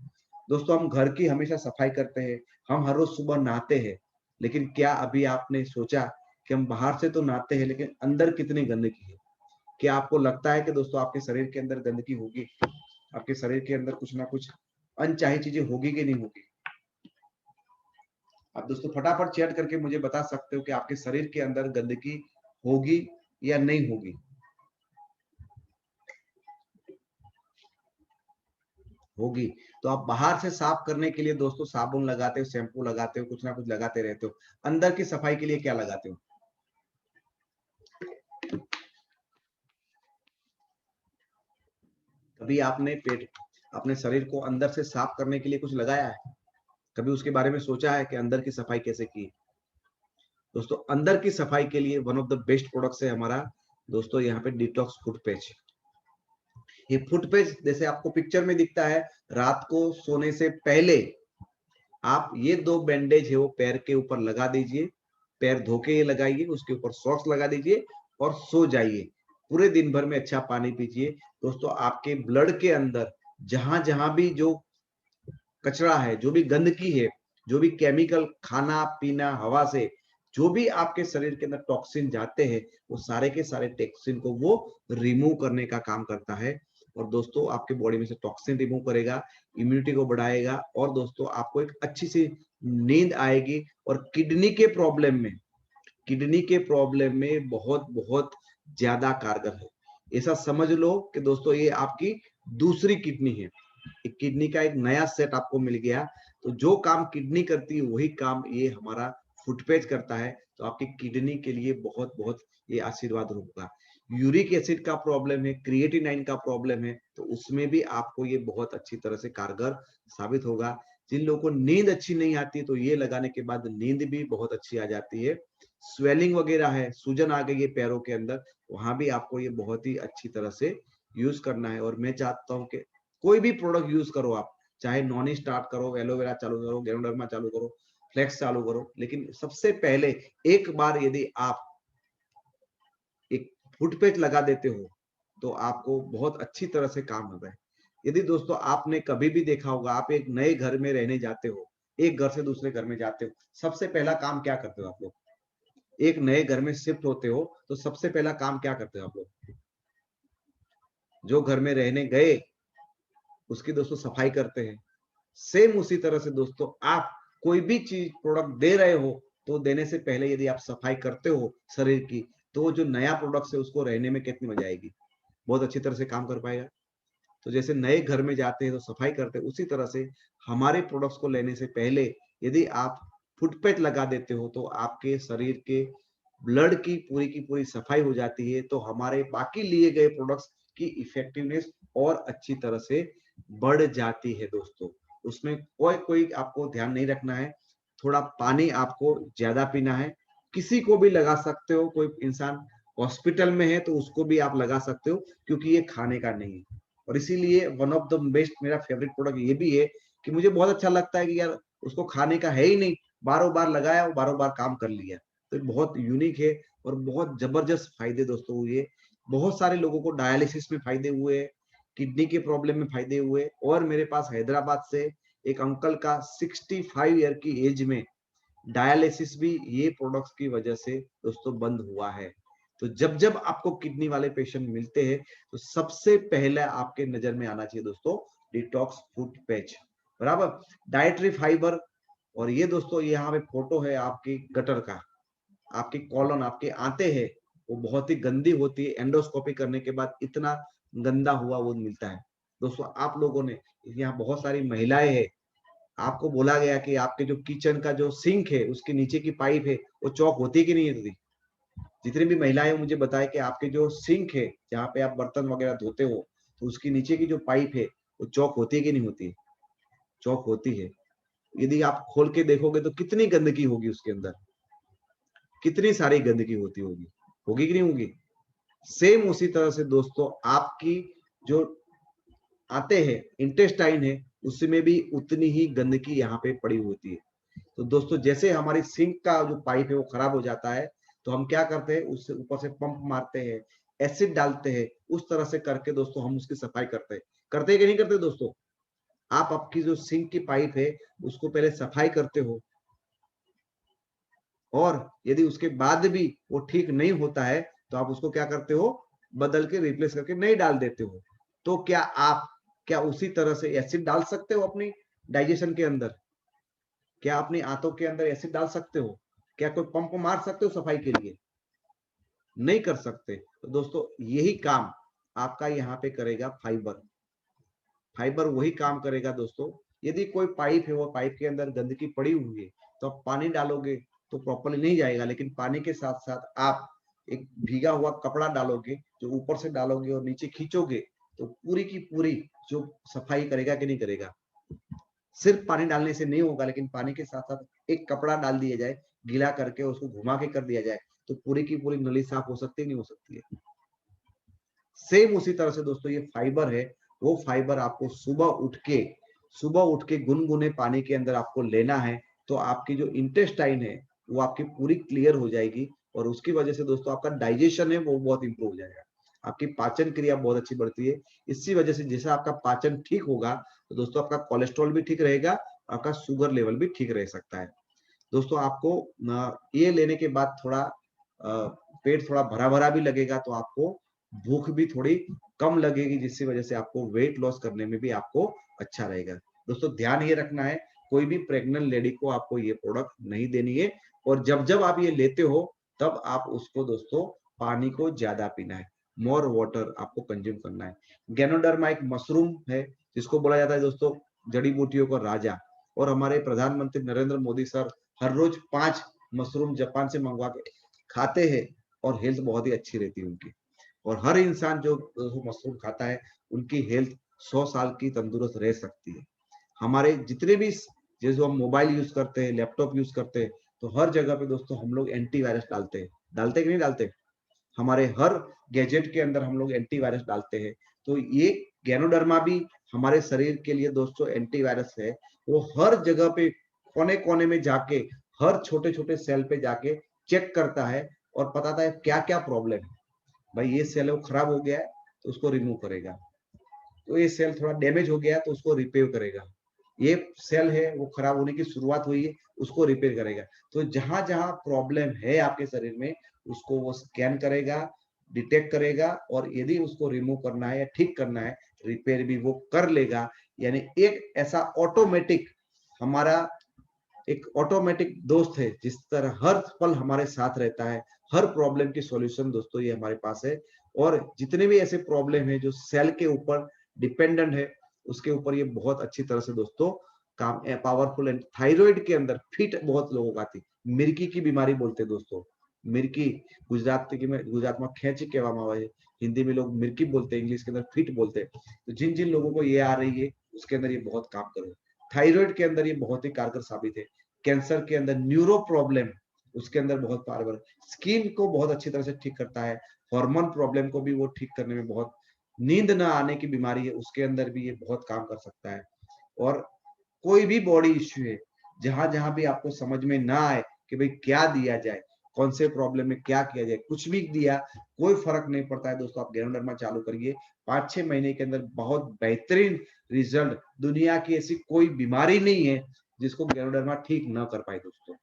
दोस्तों हम घर की हमेशा सफाई करते हैं, हम हर रोज सुबह नहाते हैं, लेकिन क्या अभी आपने सोचा कि हम बाहर से तो नहाते हैं लेकिन अंदर कितनी गंदगी है? क्या आपको लगता है कि दोस्तों आपके शरीर के अंदर गंदगी होगी? आपके शरीर के अंदर कुछ ना कुछ अनचाही चीजें होगी कि नहीं होगी? आप दोस्तों फटाफट चैट करके मुझे बता सकते हो कि आपके शरीर के अंदर गंदगी होगी या नहीं होगी? होगी। तो आप बाहर से साफ करने के लिए दोस्तों साबुन लगाते हो, शैम्पू लगाते हो, कुछ ना कुछ लगाते रहते हो। अंदर की सफाई के लिए क्या लगाते हो? कभी आपने पेट अपने शरीर को अंदर से साफ करने के लिए कुछ लगाया है? कभी उसके बारे में सोचा है कि अंदर की सफाई कैसे की? दोस्तों अंदर की सफाई के लिए one of the best products है हमारा दोस्तों यहाँ पे डिटॉक्स फुट पैच। ये फुट पैच जैसे आपको पिक्चर में दिखता है, रात को सोने से पहले आप ये 2 बैंडेज है वो पैर के ऊपर लगा दीजिए, पैर धो के ये लगाइए, उसके ऊपर सॉक्स लगा दीजिए और सो जाइए। पूरे दिन भर में अच्छा पानी पीजिए। दोस्तों आपके ब्लड के अंदर जहां जहां भी जो कचरा है, जो भी गंदगी है, जो भी केमिकल खाना पीना हवा से जो भी आपके शरीर के अंदर टॉक्सिन जाते हैं, वो सारे के सारे टॉक्सिन को वो रिमूव करने का काम करता है। और दोस्तों आपके बॉडी में से टॉक्सिन रिमूव करेगा, इम्यूनिटी को बढ़ाएगा और दोस्तों आपको एक अच्छी सी नींद आएगी। और किडनी के प्रॉब्लम में बहुत बहुत ज्यादा कारगर है। ऐसा समझ लो कि दोस्तों ये आपकी दूसरी किडनी है, एक किडनी का एक नया सेट आपको मिल गया। तो जो काम किडनी करती है वही काम ये हमारा फुटपेज करता है। तो आपकी किडनी के लिए बहुत बहुत ये आशीर्वाद होगा। यूरिक एसिड का प्रॉब्लम है, क्रिएटिनाइन का प्रॉब्लम है, तो उसमें भी आपको ये बहुत अच्छी तरह से कारगर साबित होगा। जिन लोगों को नींद अच्छी नहीं आती तो ये लगाने के बाद नींद भी बहुत अच्छी आ जाती है। स्वेलिंग वगैरह है, सूजन आ गई है पैरों के अंदर, वहां भी आपको ये बहुत ही अच्छी तरह से यूज करना है। और मैं चाहता हूं कि कोई भी प्रोडक्ट यूज करो आप, चाहे नॉनी स्टार्ट करो, एलोवेरा चालू करो, गेरोडर्मा चालू करो, फ्लेक्स चालू करो, लेकिन सबसे पहले एक बार यदि आप एक फुट पेज लगा देते हो तो आपको बहुत अच्छी तरह से काम होगा। यदि दोस्तों आपने कभी भी देखा होगा, आप एक नए घर में रहने जाते हो, एक घर से दूसरे घर में जाते हो, सबसे पहला काम क्या करते हो आप लोग? एक नए घर में शिफ्ट होते हो तो सबसे पहला काम क्या करते हो आप लोग? जो घर में रहने गए उसकी दोस्तों सफाई करते हैं। सेम उसी तरह से दोस्तों आप कोई भी चीज प्रोडक्ट दे रहे हो तो देने से पहले यदि आप सफाई करते हो शरीर की, तो जो नया प्रोडक्ट है उसको रहने में कितनी मजा आएगी, बहुत अच्छी तरह से काम कर पाएगा। तो जैसे नए घर में जाते हैं तो सफाई करते हैं, उसी तरह से हमारे प्रोडक्ट्स को लेने से पहले यदि आप फुटपेट लगा देते हो तो आपके शरीर के ब्लड की पूरी सफाई हो जाती है। तो हमारे बाकी लिए गए प्रोडक्ट्स की इफेक्टिवनेस और अच्छी तरह से बढ़ जाती है दोस्तों। उसमें कोई कोई आपको ध्यान नहीं रखना है, थोड़ा पानी आपको ज्यादा पीना है। किसी को भी लगा सकते हो, कोई इंसान हॉस्पिटल में है तो उसको भी आप लगा सकते हो, क्योंकि ये खाने का नहीं है। और इसीलिए वन ऑफ द बेस्ट मेरा फेवरेट प्रोडक्ट ये भी है कि मुझे बहुत अच्छा लगता है कि यार उसको खाने का है ही नहीं, बारों बार लगाया और बारों बार काम कर लिया। तो बहुत यूनिक है और बहुत जबरदस्त फायदे दोस्तों हुए। बहुत सारे लोगों को डायलिसिस में फायदे हुए, किडनी के प्रॉब्लम में फायदे हुए। और मेरे पास हैदराबाद से एक अंकल का 65 ईयर की एज में डायलिसिस भी ये प्रोडक्ट्स की वजह से दोस्तों बंद हुआ है। तो जब जब आपको किडनी वाले पेशेंट मिलते हैं तो सबसे पहले आपके नजर में आना चाहिए दोस्तों डिटॉक्स फूड पैच, बराबर, डाइटरी फाइबर। और ये दोस्तों यहाँ पे फोटो है आपकी गटर का, आपकी कॉलन, आपके आते हैं वो बहुत ही गंदी होती है, एंडोस्कोपी करने के बाद इतना गंदा हुआ वो मिलता है। दोस्तों आप लोगों ने, यहाँ बहुत सारी महिलाएं हैं, आपको बोला गया कि आपके जो किचन का जो सिंक है उसके नीचे की पाइप है वो चौक होती है कि नहीं होती? जितनी भी महिलाएं मुझे बताए कि आपके जो सिंक है जहाँ पे आप बर्तन वगैरह धोते हो तो उसके नीचे की जो पाइप है वो चौक होती है कि नहीं होती? चौक होती है। यदि आप खोल के देखोगे तो कितनी गंदगी होगी उसके अंदर, कितनी सारी गंदगी होती होगी, होगी कि नहीं होगी? सेम उसी तरह से दोस्तों आपकी जो आते हैं इंटेस्टाइन है उसमें भी उतनी ही गंदगी यहाँ पे पड़ी होती है। तो दोस्तों जैसे हमारी सिंक का जो पाइप है वो खराब हो जाता है तो हम क्या करते हैं, उससे ऊपर से पंप मारते हैं, एसिड डालते हैं, उस तरह से करके दोस्तों हम उसकी सफाई करते हैं कि नहीं करते दोस्तों? आप आपकी जो सिंक की पाइप है उसको पहले सफाई करते हो, और यदि उसके बाद भी वो ठीक नहीं होता है तो आप उसको क्या करते हो, बदल के रिप्लेस करके नई डाल देते हो। तो क्या उसी तरह से एसिड डाल सकते हो अपनी डाइजेशन के अंदर? क्या अपनी आंतों के अंदर एसिड डाल सकते हो? क्या कोई पंप मार सकते हो सफाई के लिए? नहीं कर सकते। तो दोस्तों यही काम आपका यहाँ पे करेगा फाइबर। फाइबर वही काम करेगा दोस्तों। यदि कोई पाइप है वो पाइप के अंदर गंदगी पड़ी हुई है तो आप पानी डालोगे तो प्रॉपरली नहीं जाएगा, लेकिन पानी के साथ साथ आप एक भीगा हुआ कपड़ा डालोगे, जो ऊपर से डालोगे और नीचे खींचोगे तो पूरी की पूरी जो सफाई करेगा कि नहीं करेगा? सिर्फ पानी डालने से नहीं होगा, लेकिन पानी के साथ साथ एक कपड़ा डाल दिया जाए, गीला करके उसको घुमा के कर दिया जाए तो पूरी की पूरी नली साफ हो सकती है, नहीं हो सकती है? सेम उसी तरह से दोस्तों ये फाइबर है, वो फाइबर आपको सुबह उठ के गुनगुने पानी के अंदर आपको लेना है। तो आपकी जो इंटेस्टाइन है वो आपकी पूरी क्लियर हो जाएगी और उसकी वजह से दोस्तों आपका डाइजेशन है वो बहुत इंप्रूव हो जाएगा, आपकी पाचन क्रिया बहुत अच्छी बढ़ती है। इसी वजह से जैसे आपका पाचन ठीक होगा तो दोस्तों आपका कोलेस्ट्रॉल भी ठीक रहेगा, आपका शुगर लेवल भी ठीक रह सकता है। दोस्तों आपको ये लेने के बाद थोड़ा पेट थोड़ा भरा भरा भी लगेगा, तो आपको भूख भी थोड़ी कम लगेगी, जिसकी वजह से आपको वेट लॉस करने में भी आपको अच्छा रहेगा। दोस्तों ध्यान ये रखना है, कोई भी प्रेग्नेंट लेडी को आपको ये प्रोडक्ट नहीं देनी है, और जब जब आप ये लेते हो तब आप उसको दोस्तों पानी को ज्यादा पीना है, मोर वाटर आपको कंज्यूम करना है। गैनोडर्मा एक मशरूम है जिसको बोला जाता है दोस्तों जड़ी बूटियों का राजा, और हमारे प्रधानमंत्री नरेंद्र मोदी सर हर रोज 5 मशरूम जापान से मंगवा के खाते हैं, और हेल्थ बहुत ही अच्छी रहती है उनकी। और हर इंसान जो मशरूम खाता है उनकी हेल्थ 100 साल की तंदुरुस्त रह सकती है। हमारे जितने भी जैसे हम मोबाइल यूज करते हैं, लैपटॉप यूज करते हैं, तो हर जगह पे दोस्तों हम लोग एंटीवायरस डालते हैं, डालते कि नहीं डालते? हमारे हर गैजेट के अंदर हम लोग एंटीवायरस डालते हैं। तो ये गैनोडर्मा भी हमारे शरीर के लिए दोस्तों एंटीवायरस है। वो हर जगह पे कोने कोने में जाके हर छोटे छोटे सेल पे जाके चेक करता है और बताता है क्या क्या प्रॉब्लम है। भाई ये सेल वो खराब हो गया है तो उसको रिमूव करेगा, तो ये सेल थोड़ा डैमेज हो गया है तो उसको रिपेयर करेगा, ये सेल है वो खराब होने की शुरुआत हुई है उसको रिपेयर करेगा। तो जहां जहां प्रॉब्लम है आपके शरीर में उसको वो स्कैन करेगा, डिटेक्ट करेगा, और यदि उसको रिमूव करना है या ठीक करना है, रिपेयर भी वो कर लेगा। यानी एक ऐसा ऑटोमेटिक हमारा एक ऑटोमेटिक दोस्त है जिस तरह हर पल हमारे साथ रहता है। हर प्रॉब्लम की सॉल्यूशन दोस्तों ये हमारे पास है। और जितने भी ऐसे प्रॉब्लम है जो सेल के ऊपर डिपेंडेंट है उसके ऊपर ये बहुत अच्छी तरह से दोस्तों काम पावरफुल है। थायराइड के अंदर फिट बहुत लोगों को आती, मिर्गी की बीमारी बोलते हैं दोस्तों। मिर्गी गुजरात में खेची कहवामां આવે, हिंदी में लोग मिर्गी बोलते हैं, इंग्लिश के अंदर फिट बोलते हैं। तो जिन जिन लोगों को ये आ रही है उसके अंदर ये बहुत काम करो। थायराइड के अंदर ये बहुत ही कारगर साबित है। कैंसर के अंदर न्यूरो प्रॉब्लम उसके अंदर बहुत पावर, स्किन को बहुत अच्छी तरह से ठीक करता है। हार्मोन प्रॉब्लम को भी वो ठीक करने में बहुत, नींद ना आने की बीमारी है उसके अंदर भी ये बहुत काम कर सकता है। और कोई भी बॉडी इश्यू है, जहां जहां भी आपको समझ में ना आए कि भाई क्या दिया जाए, कौन से प्रॉब्लम में क्या किया जाए, कुछ भी दिया कोई फर्क नहीं पड़ता है दोस्तों। आप गैनोडर्मा चालू करिए, 5-6 महीने के अंदर बहुत बेहतरीन रिजल्ट। दुनिया की ऐसी कोई बीमारी नहीं है जिसको गैनोडर्मा ठीक ना कर पाए दोस्तों।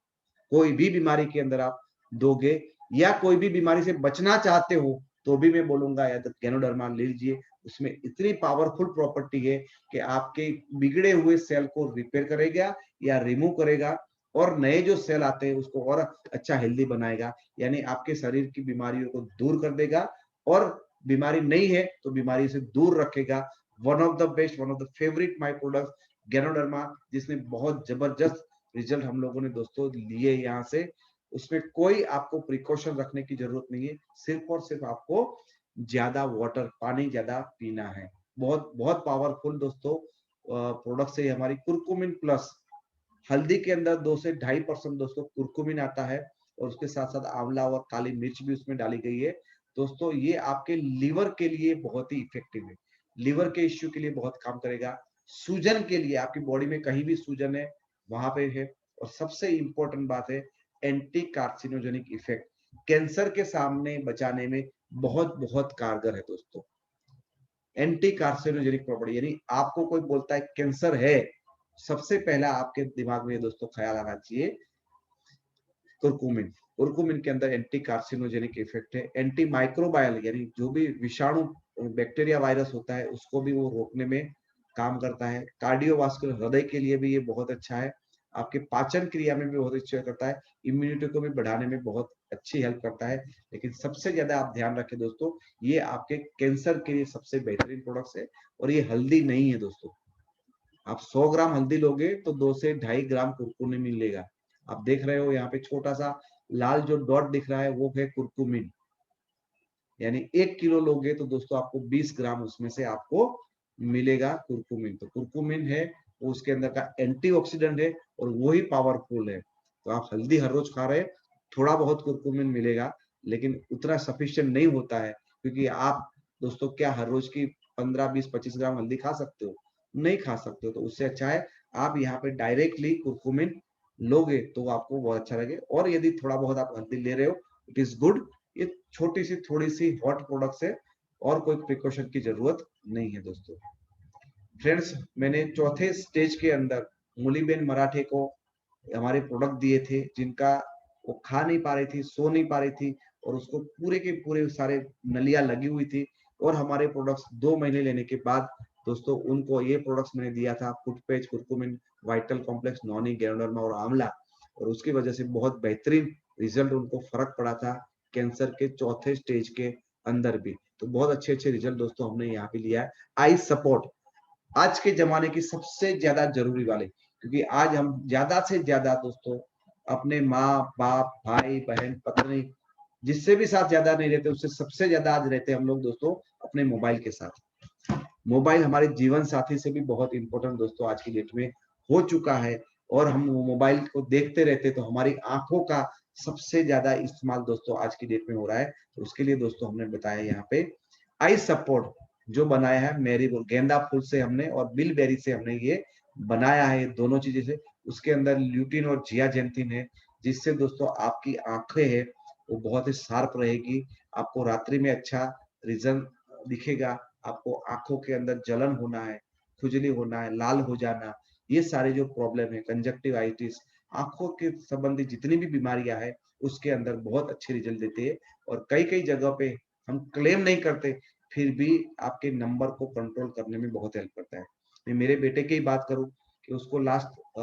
कोई भी बीमारी के अंदर आप दोगे, या कोई भी बीमारी से बचना चाहते हो तो भी मैं बोलूंगा या तो गैनोडर्मा ले लीजिए। उसमें इतनी पावरफुल प्रॉपर्टी है कि आपके बिगड़े हुए सेल को रिपेयर करेगा या रिमूव करेगा, और नए जो सेल आते हैं उसको और अच्छा हेल्दी बनाएगा। यानी आपके शरीर की बीमारियों को दूर कर देगा, और बीमारी नहीं है तो बीमारी से दूर रखेगा। One of the best, one of the favourite my product ganoderma, जिसने बहुत जबरदस्त रिजल्ट हम लोगों ने दोस्तों लिए यहाँ से। उसमें कोई आपको प्रिकॉशन रखने की जरूरत नहीं है, सिर्फ और सिर्फ आपको ज्यादा वाटर पानी ज्यादा पीना है। बहुत बहुत पावरफुल दोस्तों प्रोडक्ट है हमारी कुरकुमिन प्लस। हल्दी के अंदर 2 से 2.5% दोस्तों कुरकुमिन आता है, और उसके साथ साथ आंवला और काली मिर्च भी उसमें डाली गई है। दोस्तों ये आपके लीवर के लिए बहुत ही इफेक्टिव है, लीवर के इश्यू के लिए बहुत काम करेगा। सूजन के लिए, आपकी बॉडी में कहीं भी सूजन है वहां पे है। और सबसे इंपॉर्टेंट बात है एंटी कार्सिनोजेनिक इफेक्ट, कैंसर के सामने बचाने में बहुत बहुत कारगर है दोस्तों। एंटी कार्सिनोजेनिक प्रॉपर्टी, यानी आपको कोई बोलता है कैंसर है, सबसे पहला आपके दिमाग में दोस्तों ख्याल आना चाहिए कुरकुमिन। कुरकुमिन के अंदर एंटी कार्सिनोजेनिक इफेक्ट है, एंटी माइक्रोबायल यानी जो भी विषाणु बैक्टीरिया वायरस होता है उसको भी वो रोकने में काम करता है। कार्डियोवास्कुलर हृदय के लिए भी ये बहुत अच्छा है, आपके पाचन क्रिया में भी बहुत अच्छा करता है, इम्यूनिटी को भी बढ़ाने में बहुत अच्छी हेल्प करता है। लेकिन सबसे ज्यादा आप ध्यान रखें दोस्तों, ये आपके कैंसर के लिए सबसे बेहतरीन प्रोडक्ट्स है। और ये हल्दी नहीं है दोस्तों, आप 100 ग्राम हल्दी लोगे तो 2 से 2.5 ग्राम कुरकुमिन मिलेगा। आप देख रहे हो यहाँ पे छोटा सा लाल जो डॉट दिख रहा है वो है कुरकुमिन। यानी 1 किलो लोगे तो दोस्तों आपको 20 ग्राम उसमें से आपको मिलेगा कुरकुमिन। तो कुरकुमिन है वो उसके अंदर का एंटीऑक्सीडेंट है और वही पावरफुल है। तो आप हल्दी हर रोज खा रहे, थोड़ा बहुत कुरकुमिन मिलेगा, लेकिन उतना सफिशियंट नहीं होता है, क्योंकि आप दोस्तों क्या हर रोज की 15, 20, 25 ग्राम हल्दी खा सकते हो? नहीं खा सकते हो। तो उससे अच्छा है आप यहाँ पे डायरेक्टली कुरकुमिन लोगे तो आपको बहुत अच्छा लगे। और यदि थोड़ा बहुत आप हल्दी ले रहे हो इट इज गुड। ये छोटी सी थोड़ी सी हॉट प्रोडक्ट्स है और कोई प्रिकॉशन की जरूरत नहीं है दोस्तों। फ्रेंड्स मैंने चौथे स्टेज के अंदर मूलीबेन मराठे को हमारे प्रोडक्ट दिए थे, जिनका वो खा नहीं पा रही थी, सो नहीं पा रही थी, और उसको पूरे के पूरे सारे नलियां लगी हुई थी। और हमारे प्रोडक्ट्स 2 महीने लेने के बाद दोस्तों उनको ये प्रोडक्ट्स मैंने दिया था, फुटपेज, curcumin, vital complex, noni, ganoderma और आंवला, और उसकी वजह से बहुत बेहतरीन रिजल्ट उनको फर्क पड़ा था कैंसर के चौथे स्टेज के अंदर भी। तो बहुत अच्छे अच्छे रिजल्ट दोस्तों हमने यहाँ पे लिया है। आई सपोर्ट आज के जमाने की सबसे ज्यादा जरूरी वाले, क्योंकि आज हम ज्यादा से ज्यादा दोस्तों अपने माँ बाप, भाई बहन, पत्नी, जिससे भी साथ ज्यादा नहीं रहते, उससे सबसे ज्यादा आज रहते हम लोग दोस्तों अपने मोबाइल के साथ। मोबाइल हमारे जीवन साथी से भी बहुत इंपॉर्टेंट दोस्तों आज की डेट में हो चुका है। और हम मोबाइल को देखते रहते तो हमारी आंखों का सबसे ज्यादा इस्तेमाल दोस्तों आज की डेट में हो रहा है। तो उसके लिए दोस्तों हमने बताया यहाँ पे आई सपोर्ट जो बनाया है, मेरी गेंदा फूल से हमने और बिलबेरी से हमने ये बनाया है, दोनों चीजें से। उसके अंदर ल्यूटिन और जियाजेंथिन है, जिससे दोस्तों आपकी आंखें है वो बहुत ही शार्प रहेगी। आपको रात्रि में अच्छा रीजन दिखेगा। आपको आंखों के अंदर जलन होना है, खुजली होना है, लाल हो जाना, ये सारे जो प्रॉब्लम है, कंजक्टिवाइटिस, आंखों के संबंधी जितनी भी बीमारियां है उसके अंदर बहुत अच्छे रिजल्ट देते हैं। और कई कई जगह पे हम क्लेम नहीं करते, फिर भी आपके नंबर को कंट्रोल करने में बहुत हेल्प करता है। मैं मेरे बेटे की बात करूं कि उसको लास्ट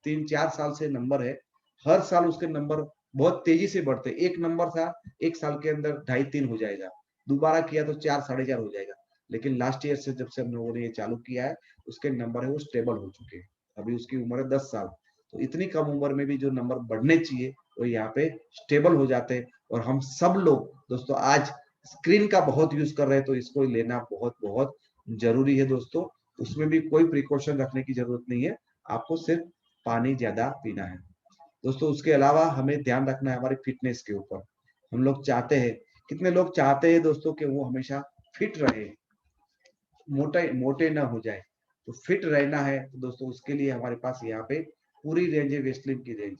3-4 साल से नंबर है। हर साल उसके नंबर बहुत तेजी से बढ़ते। एक नंबर था, एक साल के अंदर 2.5-3 हो जाएगा, दोबारा किया तो 4-4.5 हो जाएगा। लेकिन लास्ट ईयर से जब से हम लोगों ने ये चालू किया है, उसके नंबर है वो स्टेबल हो चुके हैं। अभी उसकी उम्र है 10 साल। तो इतनी कम उम्र में भी जो नंबर बढ़ने चाहिए वो यहाँ पे स्टेबल हो जाते हैं। और हम सब लोग दोस्तों आज स्क्रीन का बहुत यूज कर रहे हैं, तो इसको लेना बहुत बहुत जरूरी है दोस्तों। उसमें भी कोई प्रिकॉशन रखने की जरूरत नहीं है, आपको सिर्फ पानी ज्यादा पीना है दोस्तों। उसके अलावा हमें ध्यान रखना है हमारी फिटनेस के ऊपर। हम लोग चाहते हैं, कितने लोग चाहते हैं दोस्तों कि वो हमेशा फिट रहे, मोटे मोटे ना हो जाए। तो फिट रहना है तो दोस्तों उसके लिए हमारे पास यहाँ पे पूरी रेंज है, वेस्टलिन की रेंज।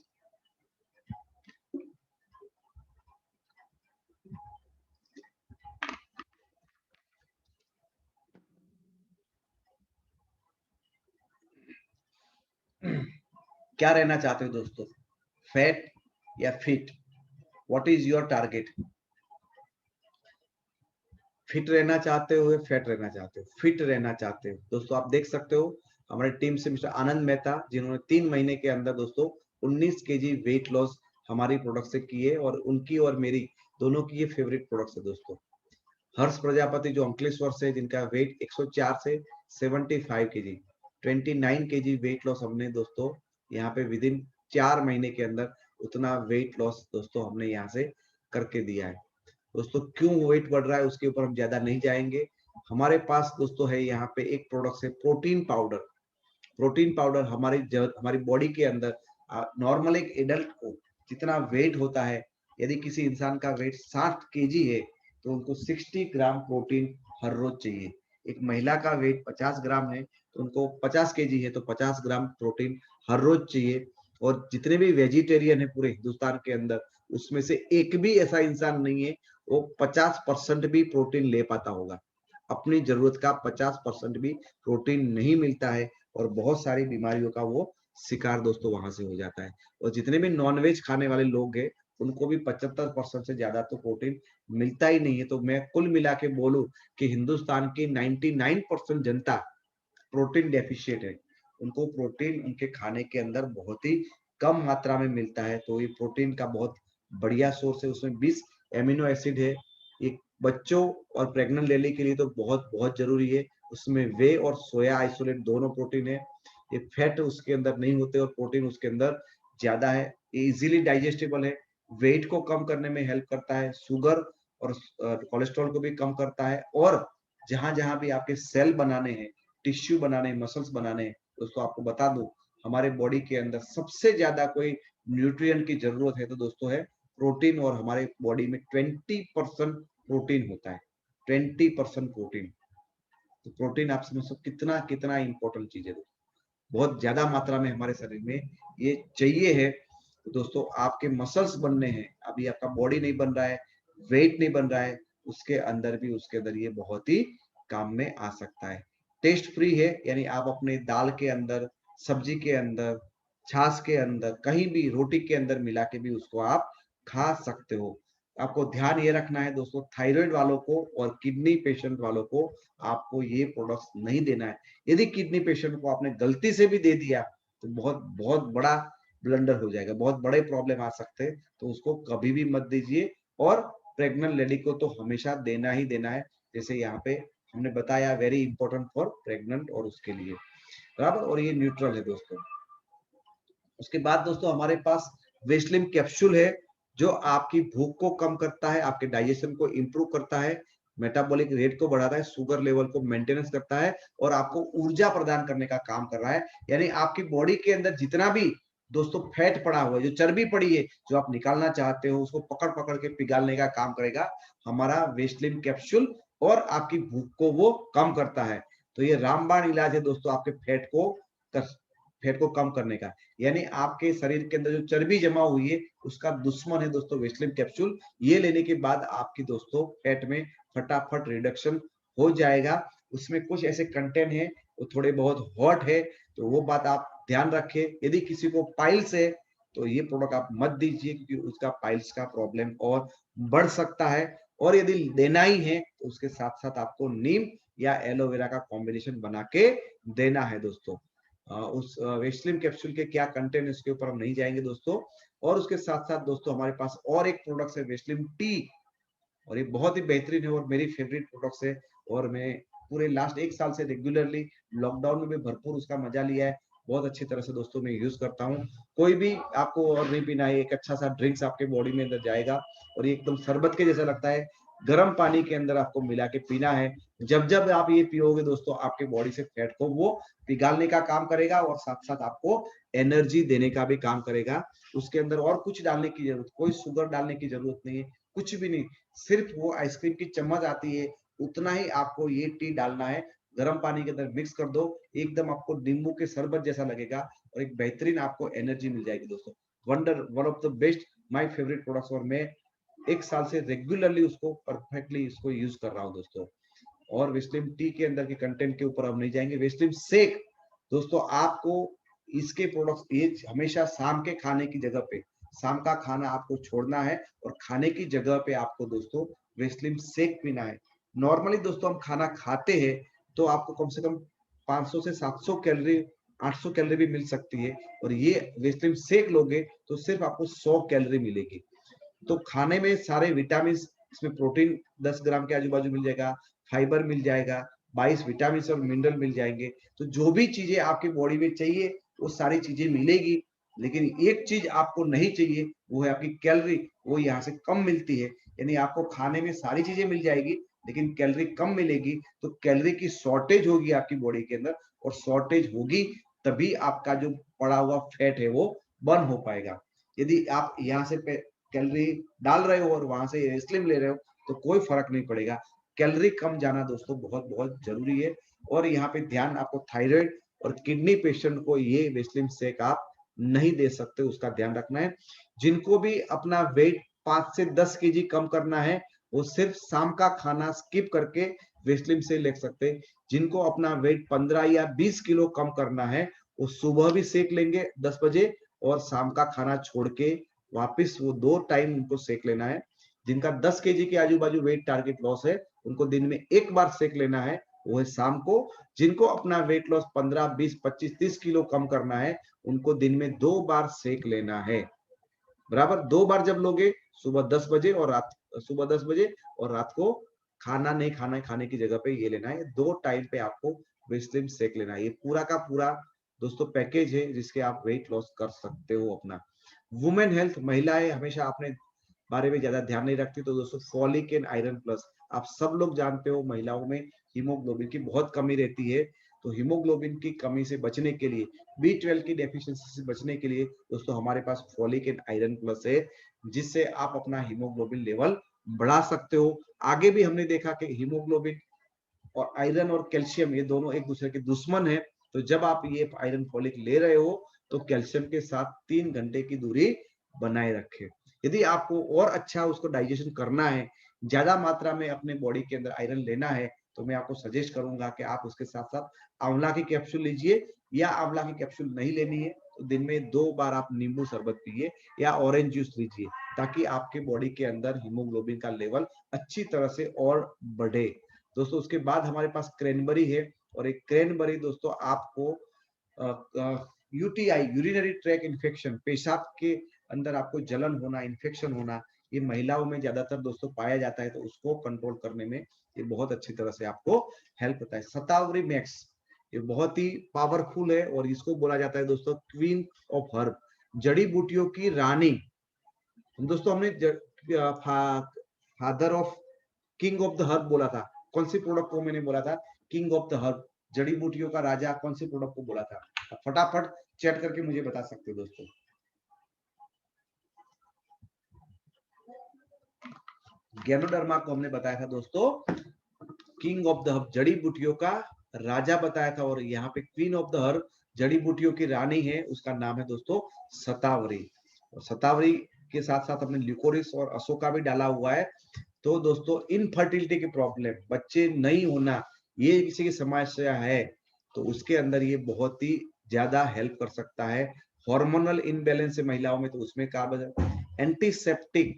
क्या रहना चाहते हो दोस्तों, फैट या fit? What is your target? Fit रहना चाहते हो या फैट रहना चाहते हो? फिट रहना चाहते हो दोस्तों। आप देख सकते हो हमारे टीम से मिस्टर आनंद मेहता, जिन्होंने 3 महीने के अंदर दोस्तों 19 kg वेट लॉस हमारी प्रोडक्ट से किए, और उनकी और मेरी दोनों की ये फेवरेट प्रोडक्ट है दोस्तों। हर्ष प्रजापति जो अंकलेश्वर से, जिनका वेट 104 से 75 kg, 29 kg वेट लॉस हमने दोस्तों यहाँ पे विद इन 4 महीने के अंदर उतना वेट लॉस दोस्तों हमने यहाँ से करके दिया है दोस्तों। क्यों वेट बढ़ रहा है उसके ऊपर हम ज्यादा नहीं जाएंगे। हमारे पास दोस्तों है यहाँ पे एक प्रोडक्ट है प्रोटीन पाउडर। प्रोटीन पाउडर हमारी बॉडी के अंदर नॉर्मल एक एडल्ट को जितना वेट होता है, यदि किसी इंसान का वेट 60 kg है तो उनको 60 ग्राम प्रोटीन हर रोज चाहिए। एक महिला का वेट 50 ग्राम है तो उनको 50 kg है तो 50 ग्राम प्रोटीन हर रोज चाहिए। और जितने भी वेजिटेरियन है पूरे हिंदुस्तान के अंदर, उसमें से एक भी ऐसा इंसान नहीं है वो 50% भी प्रोटीन ले पाता होगा। अपनी जरूरत का 50% भी प्रोटीन नहीं मिलता है, और बहुत सारी बीमारियों का वो शिकार दोस्तों वहां से हो जाता है। और जितने भी नॉनवेज खाने वाले लोग हैं उनको भी 75% से ज्यादा तो प्रोटीन मिलता ही नहीं है। तो मैं कुल मिला के बोलूं कि हिंदुस्तान की 99% जनता प्रोटीन डेफिशिएट है। उनको प्रोटीन उनके खाने के अंदर बहुत ही कम मात्रा में मिलता है। तो ये प्रोटीन का बहुत बढ़िया सोर्स है। उसमें 20 एमिनो एसिड है। ये बच्चों और प्रेग्नेंट लेडी के लिए तो बहुत बहुत जरूरी है। उसमें वे और सोया आइसोलेट दोनों प्रोटीन है। ये फैट उसके अंदर नहीं होते और प्रोटीन उसके अंदर ज्यादा है। ये इजीली डाइजेस्टेबल है, वेट को कम करने में हेल्प करता है, शुगर और कोलेस्ट्रॉल को भी कम करता है। और जहां जहां भी आपके सेल बनाने हैं, टिश्यू बनाने, मसल्स बनाने, दोस्तों आपको बता दूं हमारे बॉडी के अंदर सबसे ज्यादा कोई न्यूट्रिएंट की जरूरत है तो दोस्तों है प्रोटीन। और हमारे बॉडी में 20% प्रोटीन होता है, 20% प्रोटीन। तो प्रोटीन आप समझ सकते कितना कितना इंपॉर्टेंट चीज है। बहुत ज्यादा मात्रा में हमारे शरीर में ये चाहिए है। तो दोस्तों आपके मसल्स बनने हैं, अभी आपका बॉडी नहीं बन रहा है, वेट नहीं बन रहा है, उसके अंदर ये बहुत ही काम में आ सकता है। टेस्ट फ्री है, यानी आप अपने दाल के अंदर, सब्जी के अंदर, छाछ के अंदर, कहीं भी रोटी के अंदर मिला के भी उसको आप खा सकते हो। आपको ध्यान ये रखना है दोस्तों, थायराइड वालों को और किडनी पेशेंट वालों को आपको ये प्रोडक्ट्स नहीं देना है। यदि किडनी पेशेंट को आपने गलती से भी दे दिया तो बहुत बहुत बड़ा ब्लंडर हो जाएगा, बहुत बड़े प्रॉब्लम आ सकते हैं, तो उसको कभी भी मत दीजिए। और प्रेग्नेंट लेडी को तो हमेशा देना ही देना है, जैसे यहाँ पे हमने बताया, वेरी इंपॉर्टेंट फॉर प्रेग्नेंट और उसके लिए, बराबर। और ये न्यूट्रल है दोस्तों। उसके बाद दोस्तों हमारे पास वेस्लिम कैप्सूल है, जो आपकी भूख को कम करता है, आपके डाइजेशन को इंप्रूव करता है, मेटाबॉलिक रेट को बढ़ाता है, शुगर लेवल को मेंटेनेंस करता है और आपको ऊर्जा प्रदान करने का काम कर रहा है। यानी आपकी बॉडी के अंदर जितना भी दोस्तों फैट पड़ा हुआ है, जो चर्बी पड़ी है, जो आप निकालना चाहते हो, उसको पकड़ पकड़ के पिघालने का काम करेगा हमारा वेस्लिम कैप्सूल, और आपकी भूख को वो कम करता है। तो ये रामबाण इलाज है दोस्तों आपके फैट को कम करने का। यानी आपके शरीर के अंदर जो चर्बी जमा हुई है, उसका दुश्मन है दोस्तों वेस्लिम कैप्सूल। ये लेने के बाद आपकी दोस्तों फैट में फटाफट रिडक्शन हो जाएगा। उसमें कुछ ऐसे कंटेंट है वो थोड़े बहुत हॉट है, तो वो बात आप ध्यान रखें। यदि किसी को पाइल्स है तो ये प्रोडक्ट आप मत दीजिए, क्योंकि उसका पाइल्स का प्रॉब्लम और बढ़ सकता है। और यदि देना ही है तो उसके साथ साथ आपको नीम या एलोवेरा का कॉम्बिनेशन बना के देना है दोस्तों। उस वेस्लिम कैप्सूल के क्या कंटेंट है उसके ऊपर हम नहीं जाएंगे दोस्तों। और उसके साथ साथ दोस्तों हमारे पास और एक प्रोडक्ट है वेस्लिम टी, और ये बहुत ही बेहतरीन है और मेरी फेवरेट प्रोडक्ट्स है। और मैं पूरे लास्ट 1 साल से रेगुलरली, लॉकडाउन में भी भरपूर उसका मजा लिया है। बहुत अच्छी तरह से दोस्तों मैं यूज करता हूँ। कोई भी आपको और नहीं पीना है, एक अच्छा सा ड्रिंक्स आपके बॉडी में अंदर जाएगा और ये एकदम शरबत के जैसा लगता है। गर्म पानी के अंदर आपको मिला के पीना है। जब जब आप ये पियोगे दोस्तों, आपके बॉडी से फैट को वो पिघालने का काम करेगा और साथ साथ आपको एनर्जी देने का भी काम करेगा। उसके अंदर और कुछ डालने की जरूरत, कोई शुगर डालने की जरूरत नहीं है, कुछ भी नहीं। सिर्फ वो आइसक्रीम की चम्मच आती है, उतना ही आपको ये टी डालना है। गर्म पानी के अंदर मिक्स कर दो, एकदम आपको नींबू के शरबत जैसा लगेगा और एक बेहतरीन आपको एनर्जी मिल जाएगी दोस्तों। Wonder, one of the best, my favourite products, और मैं 1 साल से रेगुलरली उसको परफेक्टली इसको यूज कर रहा हूँ दोस्तों। और वेस्लिम टी के अंदर के कंटेंट के ऊपर हम नहीं जाएंगे। वेस्लिम शेक दोस्तों, आपको इसके प्रोडक्ट्स ये हमेशा शाम के खाने की जगह पे, शाम का खाना आपको छोड़ना है और खाने की जगह पे आपको दोस्तों वेस्लिम शेक पीना है। नॉर्मली दोस्तों हम खाना खाते हैं तो आपको कम से कम 500 से 700 कैलोरी, 800 कैलोरी भी मिल सकती है, और ये वेस्लिम शेक लोगे तो सिर्फ आपको 100 कैलोरी मिलेगी। तो खाने में सारे विटामिन, इसमें प्रोटीन 10 ग्राम के आजू बाजू मिल जाएगा, फाइबर मिल जाएगा, 22 विटामिन और मिनरल मिल जाएंगे। तो जो भी चीजें आपकी बॉडी में चाहिए वो सारी चीजें मिलेगी। लेकिन एक चीज आपको नहीं चाहिए, वो है आपकी कैलोरी, वो यहाँ से कम मिलती है। यानी आपको खाने में सारी चीजें मिल जाएगी लेकिन कैलोरी कम मिलेगी, तो कैलोरी की शॉर्टेज होगी आपकी बॉडी के अंदर, और शॉर्टेज होगी तभी आपका जो पड़ा हुआ फैट है वो बर्न हो पाएगा। यदि आप यहाँ से कैलोरी डाल रहे हो और वहां से स्लिम ले रहे हो तो कोई फर्क नहीं पड़ेगा। कैलोरी कम जाना दोस्तों बहुत बहुत जरूरी है। और यहाँ पे ध्यान, आपको थायराइड और किडनी पेशेंट को ये वेस्लिम शेक आप नहीं दे सकते, उसका ध्यान रखना है। जिनको भी अपना वेट 5 से 10 केजी कम करना है, वो सिर्फ शाम का खाना स्किप करके वेस्लिम से ले सकते हैं। जिनको अपना वेट 15 या 20 किलो कम करना है, वो सुबह भी सेक लेंगे 10 बजे, और शाम का खाना छोड़ के वापिस वो 2 टाइम उनको सेक लेना है। जिनका 10 केजी के आजू बाजू वेट टारगेट लॉस है, उनको दिन में एक बार सेक लेना है, वो है शाम को। जिनको अपना वेट लॉस 15, 20, 25, 30 किलो कम करना है, उनको दिन में 2 बार सेक लेना है। बराबर 2 बार जब लोगे, सुबह 10 बजे और रात को खाना नहीं खाना है, खाने की जगह पे ये लेना है। 2 टाइम पे आपको वेस्लिम शेक लेना है। ये पूरा का पूरा दोस्तों पैकेज है जिसके आप वेट लॉस कर सकते हो अपना। वुमेन हेल्थ, महिलाएं हमेशा अपने बारे में ज्यादा ध्यान नहीं रखती, तो दोस्तों फॉलिक एंड आयरन प्लस, आप सब लोग जानते हो महिलाओं में हीमोग्लोबिन की बहुत कमी रहती है। तो हीमोग्लोबिन की कमी से बचने के लिए, B12 की डेफिशिएंसी से बचने के लिए दोस्तों हमारे पास फॉलिक एंड आयरन प्लस है, जिससे आप अपना हीमोग्लोबिन लेवल बढ़ा सकते हो। आगे भी हमने देखा कि हीमोग्लोबिन और आयरन और कैल्शियम ये दोनों एक दूसरे के दुश्मन है। तो जब आप ये आयरन फॉलिक ले रहे हो तो कैल्शियम के साथ 3 घंटे की दूरी बनाए रखें। यदि आपको और अच्छा उसको डाइजेशन करना है, ज्यादा मात्रा में अपने बॉडी के अंदर आयरन लेना है, तो मैं आपको सजेस्ट करूंगा कि आप उसके साथ साथ आंवला की कैप्सूल लीजिए, या आंवला की कैप्सूल नहीं लेनी है तो दिन में 2 बार आप नींबू शरबत पिए या ऑरेंज जूस लीजिए, ताकि आपके बॉडी के अंदर हीमोग्लोबिन का लेवल अच्छी तरह से और बढ़े। दोस्तों उसके बाद हमारे पास क्रैनबेरी है, और एक क्रैनबेरी दोस्तों आपको यूटीआई, यूरिनरी ट्रैक इन्फेक्शन, पेशाब के अंदर आपको जलन होना, इन्फेक्शन होना, ये महिलाओं में ज्यादातर दोस्तों पाया जाता है, तो उसको कंट्रोल करने में ये बहुत अच्छी तरह से आपको हेल्प होता है। शतावरी मैक्स, ये बहुत ही पावरफुल है और इसको बोला जाता है दोस्तों क्वीन ऑफ हर्ब, जड़ी बूटियों की रानी। दोस्तों हमने father of king of the herb बोला था, कौन सी प्रोडक्ट को मैंने बोला था? किंग ऑफ द हर्ब, जड़ी बूटियों का राजा, कौन सी प्रोडक्ट को बोला था? फटाफट चैट करके मुझे बता सकते हो दोस्तों। गैनोडर्मा को हमने बताया था दोस्तों किंग ऑफ द हर्ब, जड़ी बूटियों का राजा बताया था, और यहाँ पे क्वीन ऑफ द हर्ब, जड़ी बूटियों की रानी है, उसका नाम है दोस्तों शतावरी। और शतावरी के साथ साथ हमने ल्यूकोरिस और अशोका भी डाला हुआ है। तो दोस्तों इनफर्टिलिटी की प्रॉब्लम, बच्चे नहीं होना, ये किसी की समस्या है, तो उसके अंदर ये बहुत ही ज्यादा हेल्प कर सकता है। हार्मोनल इनबैलेंस है महिलाओं में, तो उसमें काम, एंटीसेप्टिक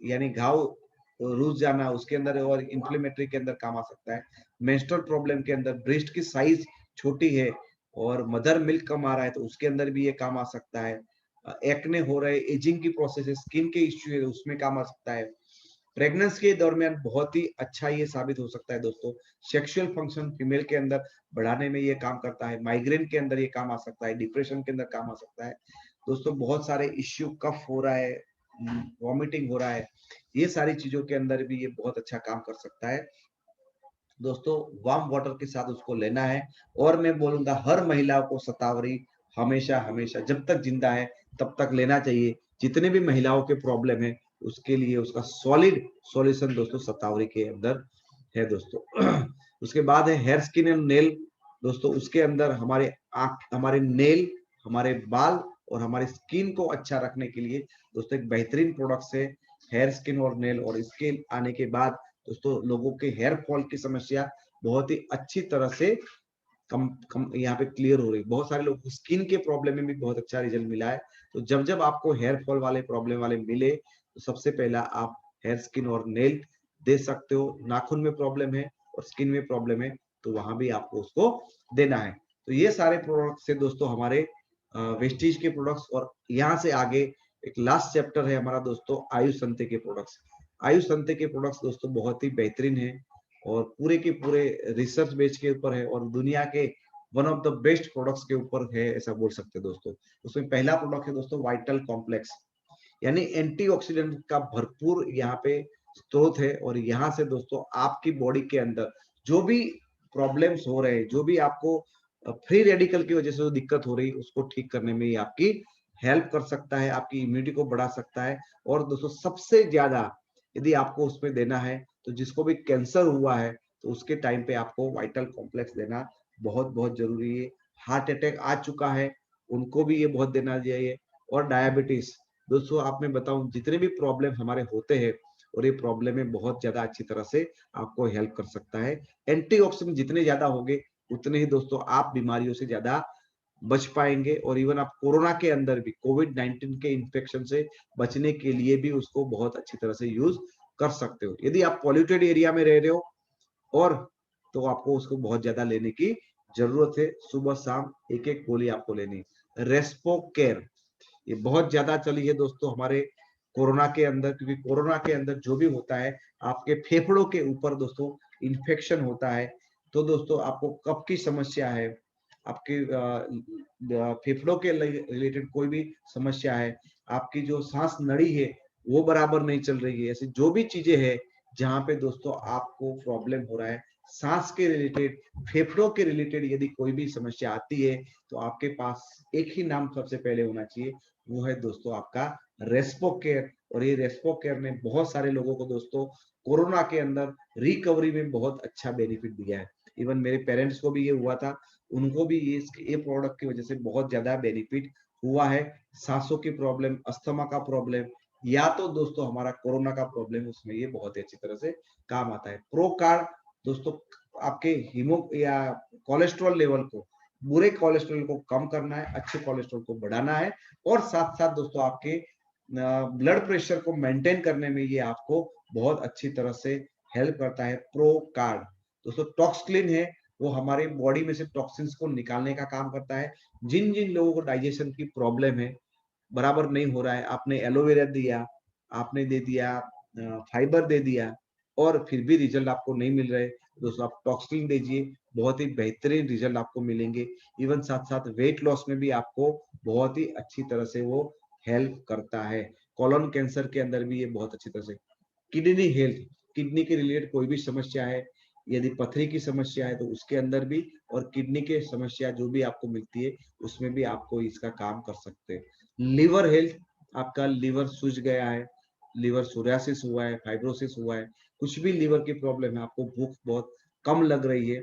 यानी घाव रूस जाना, उसके अंदर, और इंफ्लेमेटरी के अंदर काम आ सकता है। मेंस्ट्रुअल प्रॉब्लम के अंदर, ब्रेस्ट की साइज छोटी है और मदर मिल्क कम आ रहा है, तो उसके अंदर भी ये काम आ सकता है। एक्ने हो रहे, एजिंग की प्रोसेस है, स्किन के इश्यू है, उसमें काम आ सकता है। प्रेगनेंसी के दरमियान बहुत ही अच्छा ये साबित हो सकता है दोस्तों। सेक्सुअल फंक्शन फीमेल के अंदर बढ़ाने में ये काम करता है। माइग्रेन के अंदर ये काम आ सकता है, डिप्रेशन के अंदर काम आ सकता है दोस्तों। बहुत सारे इश्यू, कफ हो रहा है, वॉमिटिंग हो रहा है, ये सारी चीजों के अंदर भी ये बहुत अच्छा काम कर सकता है दोस्तों। वार्म वाटर के साथ उसको लेना है, और मैं बोलूंगा हर महिला को शतावरी हमेशा हमेशा जब तक जिंदा है तब तक लेना चाहिए। जितने भी महिलाओं के प्रॉब्लम है उसके लिए उसका सॉलिड सॉल्यूशन दोस्तों शतावरी के अंदर है दोस्तों। उसके बाद है हेयर स्किन एंड नेल दोस्तों। उसके अंदर हमारे आंख, हमारे नेल, हमारे बाल और हमारे स्किन को अच्छा रखने के लिए दोस्तों एक बेहतरीन प्रोडक्ट है हेयर स्किन और नेल। और इसके आने के बाद दोस्तों लोगों के हेयर फॉल की समस्या बहुत ही अच्छी तरह से कम यहाँ पे क्लियर हो रही है। बहुत सारे लोग स्किन के प्रॉब्लम में भी बहुत अच्छा रिजल्ट मिला है। तो जब जब आपको हेयर फॉल वाले प्रॉब्लम वाले मिले, तो सबसे पहला आप हेयर स्किन और नेल दे सकते हो। नाखून में प्रॉब्लम है और स्किन में प्रॉब्लम है, तो वहां भी आपको उसको देना है। तो ये सारे प्रोडक्ट्स है दोस्तों हमारे वेस्टीज के प्रोडक्ट्स। और यहाँ से आगे एक लास्ट चैप्टर है हमारा दोस्तों आयुष संते के प्रोडक्ट्स। आयुष संते के प्रोडक्ट्स दोस्तों बहुत ही बेहतरीन है और पूरे के पूरे रिसर्च बेस के ऊपर है, और दुनिया के one of the best products के ऊपर है, ऐसा बोल सकते हैं दोस्तों। उसमें पहला प्रोडक्ट है दोस्तों वाइटल कॉम्प्लेक्स, यानी एंटीऑक्सीडेंट का भरपूर यहाँ पे स्रोत है। और यहाँ से दोस्तों आपकी बॉडी के अंदर जो भी प्रॉब्लम्स हो रहे हैं, जो भी आपको फ्री रेडिकल की वजह से जो दिक्कत हो रही है, उसको ठीक करने में ये आपकी हेल्प कर सकता है, आपकी इम्यूनिटी को बढ़ा सकता है। और दोस्तों सबसे ज्यादा यदि आपको उसमें देना है, तो जिसको भी कैंसर हुआ है, तो उसके टाइम पे आपको वाइटल कॉम्प्लेक्स देना बहुत बहुत जरूरी है। हार्ट अटैक आ चुका है, उनको भी ये बहुत देना चाहिए। और डायबिटीज दोस्तों, आप मैं बताऊं जितने भी प्रॉब्लम हमारे होते हैं, और ये प्रॉब्लम में बहुत ज्यादा अच्छी तरह से आपको हेल्प कर सकता है। एंटीऑक्सीडेंट जितने ज्यादा होंगे, उतने ही दोस्तों आप बीमारियों से ज्यादा बच पाएंगे। और इवन आप कोरोना के अंदर भी कोविड-19 के इन्फेक्शन से बचने के लिए भी उसको बहुत अच्छी तरह से यूज कर सकते हो। यदि आप पॉल्यूटेड एरिया में रह रहे हो, और तो आपको उसको बहुत ज्यादा लेने की जरूरत है। सुबह शाम एक एक गोली आपको लेनी। रेस्पो केयर ये बहुत ज्यादा चली है दोस्तों हमारे कोरोना के अंदर, क्योंकि कोरोना के अंदर जो भी होता है, आपके फेफड़ों के ऊपर दोस्तों इन्फेक्शन होता है। तो दोस्तों आपको कफ की समस्या है, आपके फेफड़ों के रिलेटेड कोई भी समस्या है, आपकी जो सांस नड़ी है वो बराबर नहीं चल रही है, ऐसी जो भी चीजें हैं जहाँ पे दोस्तों आपको प्रॉब्लम हो रहा है, सांस के रिलेटेड, फेफड़ों के रिलेटेड यदि कोई भी समस्या आती है, तो आपके पास एक ही नाम सबसे पहले होना चाहिए, वो है दोस्तों आपका रेस्पो केयर। और ये रेस्पो केयर ने बहुत सारे लोगों को दोस्तों कोरोना के अंदर रिकवरी में बहुत अच्छा बेनिफिट दिया है। इवन मेरे पेरेंट्स को भी ये हुआ था, उनको भी ये प्रोडक्ट की वजह से बहुत ज्यादा बेनिफिट हुआ है। सांसों की प्रॉब्लम, अस्थमा का प्रॉब्लम, या तो दोस्तों हमारा कोरोना का प्रॉब्लम, उसमें ये बहुत ही अच्छी तरह से काम आता है। प्रो कार्ड दोस्तों आपके हीमो या कोलेस्ट्रॉल लेवल को बुरे कोलेस्ट्रॉल को कम करना है, अच्छे कोलेस्ट्रॉल को बढ़ाना है, और साथ साथ दोस्तों आपके ब्लड प्रेशर को मेंटेन करने में ये आपको बहुत अच्छी तरह से हेल्प करता है। प्रो कार्ड दोस्तों टॉक्सक्लीन है, वो हमारे बॉडी में से टॉक्सिन्स को निकालने का काम करता है। जिन जिन लोगों को डाइजेशन की प्रॉब्लम है, बराबर नहीं हो रहा है, आपने एलोवेरा दिया, आपने दे दिया फाइबर दे दिया, और फिर भी रिजल्ट आपको नहीं मिल रहे, दोस्तों आप टॉक्सक्लीन दीजिए, बहुत ही बेहतरीन रिजल्ट आपको मिलेंगे। इवन साथ साथ वेट लॉस में भी आपको बहुत ही अच्छी तरह से वो हेल्प करता है। कोलोन कैंसर के अंदर भी ये बहुत अच्छी तरह से, किडनी हेल्थ, किडनी के रिलेटेड कोई भी समस्या है, यदि पथरी की समस्या है तो उसके अंदर भी, और किडनी के समस्या जो भी आपको मिलती है उसमें भी आपको इसका काम कर सकते हैं। लिवर हेल्थ, आपका लिवर सूज गया है, लिवर सोरियासिस हुआ है, फाइब्रोसिस हुआ है, कुछ भी लिवर की प्रॉब्लम है, आपको भूख बहुत कम लग रही है,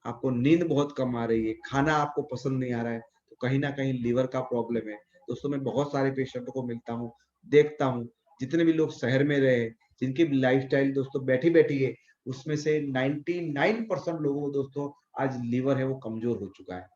आपको नींद बहुत कम आ रही है, खाना आपको पसंद नहीं आ रहा है, तो कहीं ना कहीं लीवर का प्रॉब्लम है। दोस्तों मैं बहुत सारे पेशेंटों को मिलता हूँ, देखता हूँ, जितने भी लोग शहर में रहे, जिनकी लाइफस्टाइल दोस्तों बैठी बैठी है, उसमें से 99% लोगों को दोस्तों आज लीवर है वो कमजोर हो चुका है।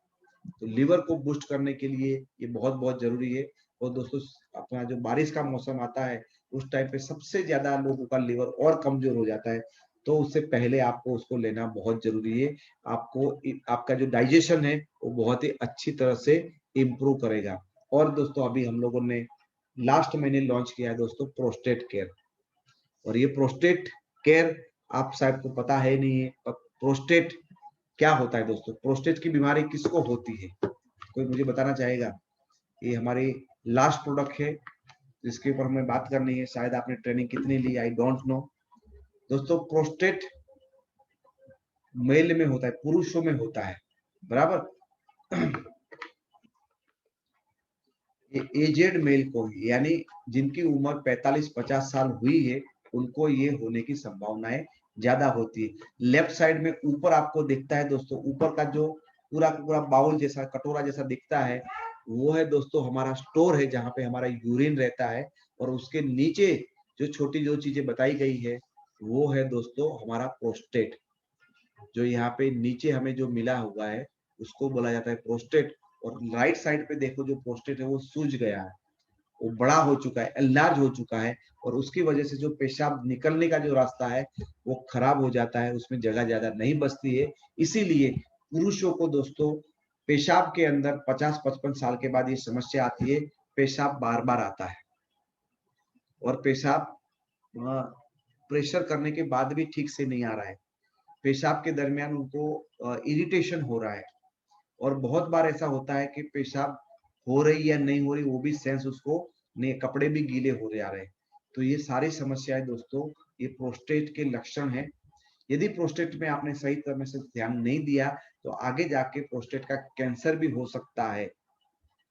तो लीवर को बूस्ट करने के लिए ये बहुत बहुत जरूरी है। और दोस्तों अपना जो बारिश का मौसम आता है उस टाइम पे सबसे ज्यादा लोगों का लीवर और कमजोर हो जाता है, तो उससे पहले आपको उसको लेना बहुत जरूरी है। आपको आपका जो डाइजेशन है वो बहुत ही अच्छी तरह से इम्प्रूव करेगा। और दोस्तों अभी हम लोगों ने लास्ट महीने लॉन्च किया है दोस्तों प्रोस्टेट केयर, और ये प्रोस्टेट केयर आप शायद को पता है नहीं है, प्रोस्टेट क्या होता है दोस्तों, प्रोस्टेट की बीमारी किसको होती है, कोई मुझे बताना चाहेगा? ये हमारी लास्ट प्रोडक्ट है जिसके ऊपर हमें बात करनी है, शायद आपने ट्रेनिंग कितनी ली आई डोंट नो। दोस्तों प्रोस्टेट मेल में होता है, पुरुषों में होता है, बराबर। ये एजेड मेल को, यानी जिनकी उम्र 45-50 साल हुई है, उनको ये होने की संभावनाएं ज्यादा होती है। लेफ्ट साइड में ऊपर आपको दिखता है दोस्तों, ऊपर का जो पूरा पूरा बाउल जैसा, कटोरा जैसा दिखता है, वो है दोस्तों हमारा स्टोर है जहाँ पे हमारा यूरिन रहता है। और उसके नीचे जो छोटी जो चीजें बताई गई है वो है दोस्तों हमारा प्रोस्टेट। जो यहाँ पे नीचे हमें जो मिला हुआ है उसको बोला जाता है प्रोस्टेट। और राइट साइड पे देखो जो प्रोस्टेट है वो सूज गया है, वो बड़ा हो चुका है, एनलार्ज हो चुका है, और उसकी वजह से जो पेशाब निकलने का जो रास्ता है वो खराब हो जाता है, उसमें जगह ज्यादा नहीं बचती है। इसीलिए पुरुषों को दोस्तों पेशाब के अंदर 50-55 साल के बाद ये समस्या आती है, पेशाब बार बार आता है, और पेशाब प्रेशर करने के बाद भी ठीक से नहीं आ रहा है, पेशाब के दरमियान उनको इरिटेशन हो रहा है, और बहुत बार ऐसा होता है कि पेशाब हो रही या नहीं हो रही वो भी सेंस उसको नहीं, कपड़े भी गीले हो रहे आ रहे हैं। तो ये सारी समस्याएं दोस्तों ये प्रोस्टेट के लक्षण है। यदि प्रोस्टेट में आपने सही तरह से ध्यान नहीं दिया तो आगे जाके प्रोस्टेट का कैंसर भी हो सकता है।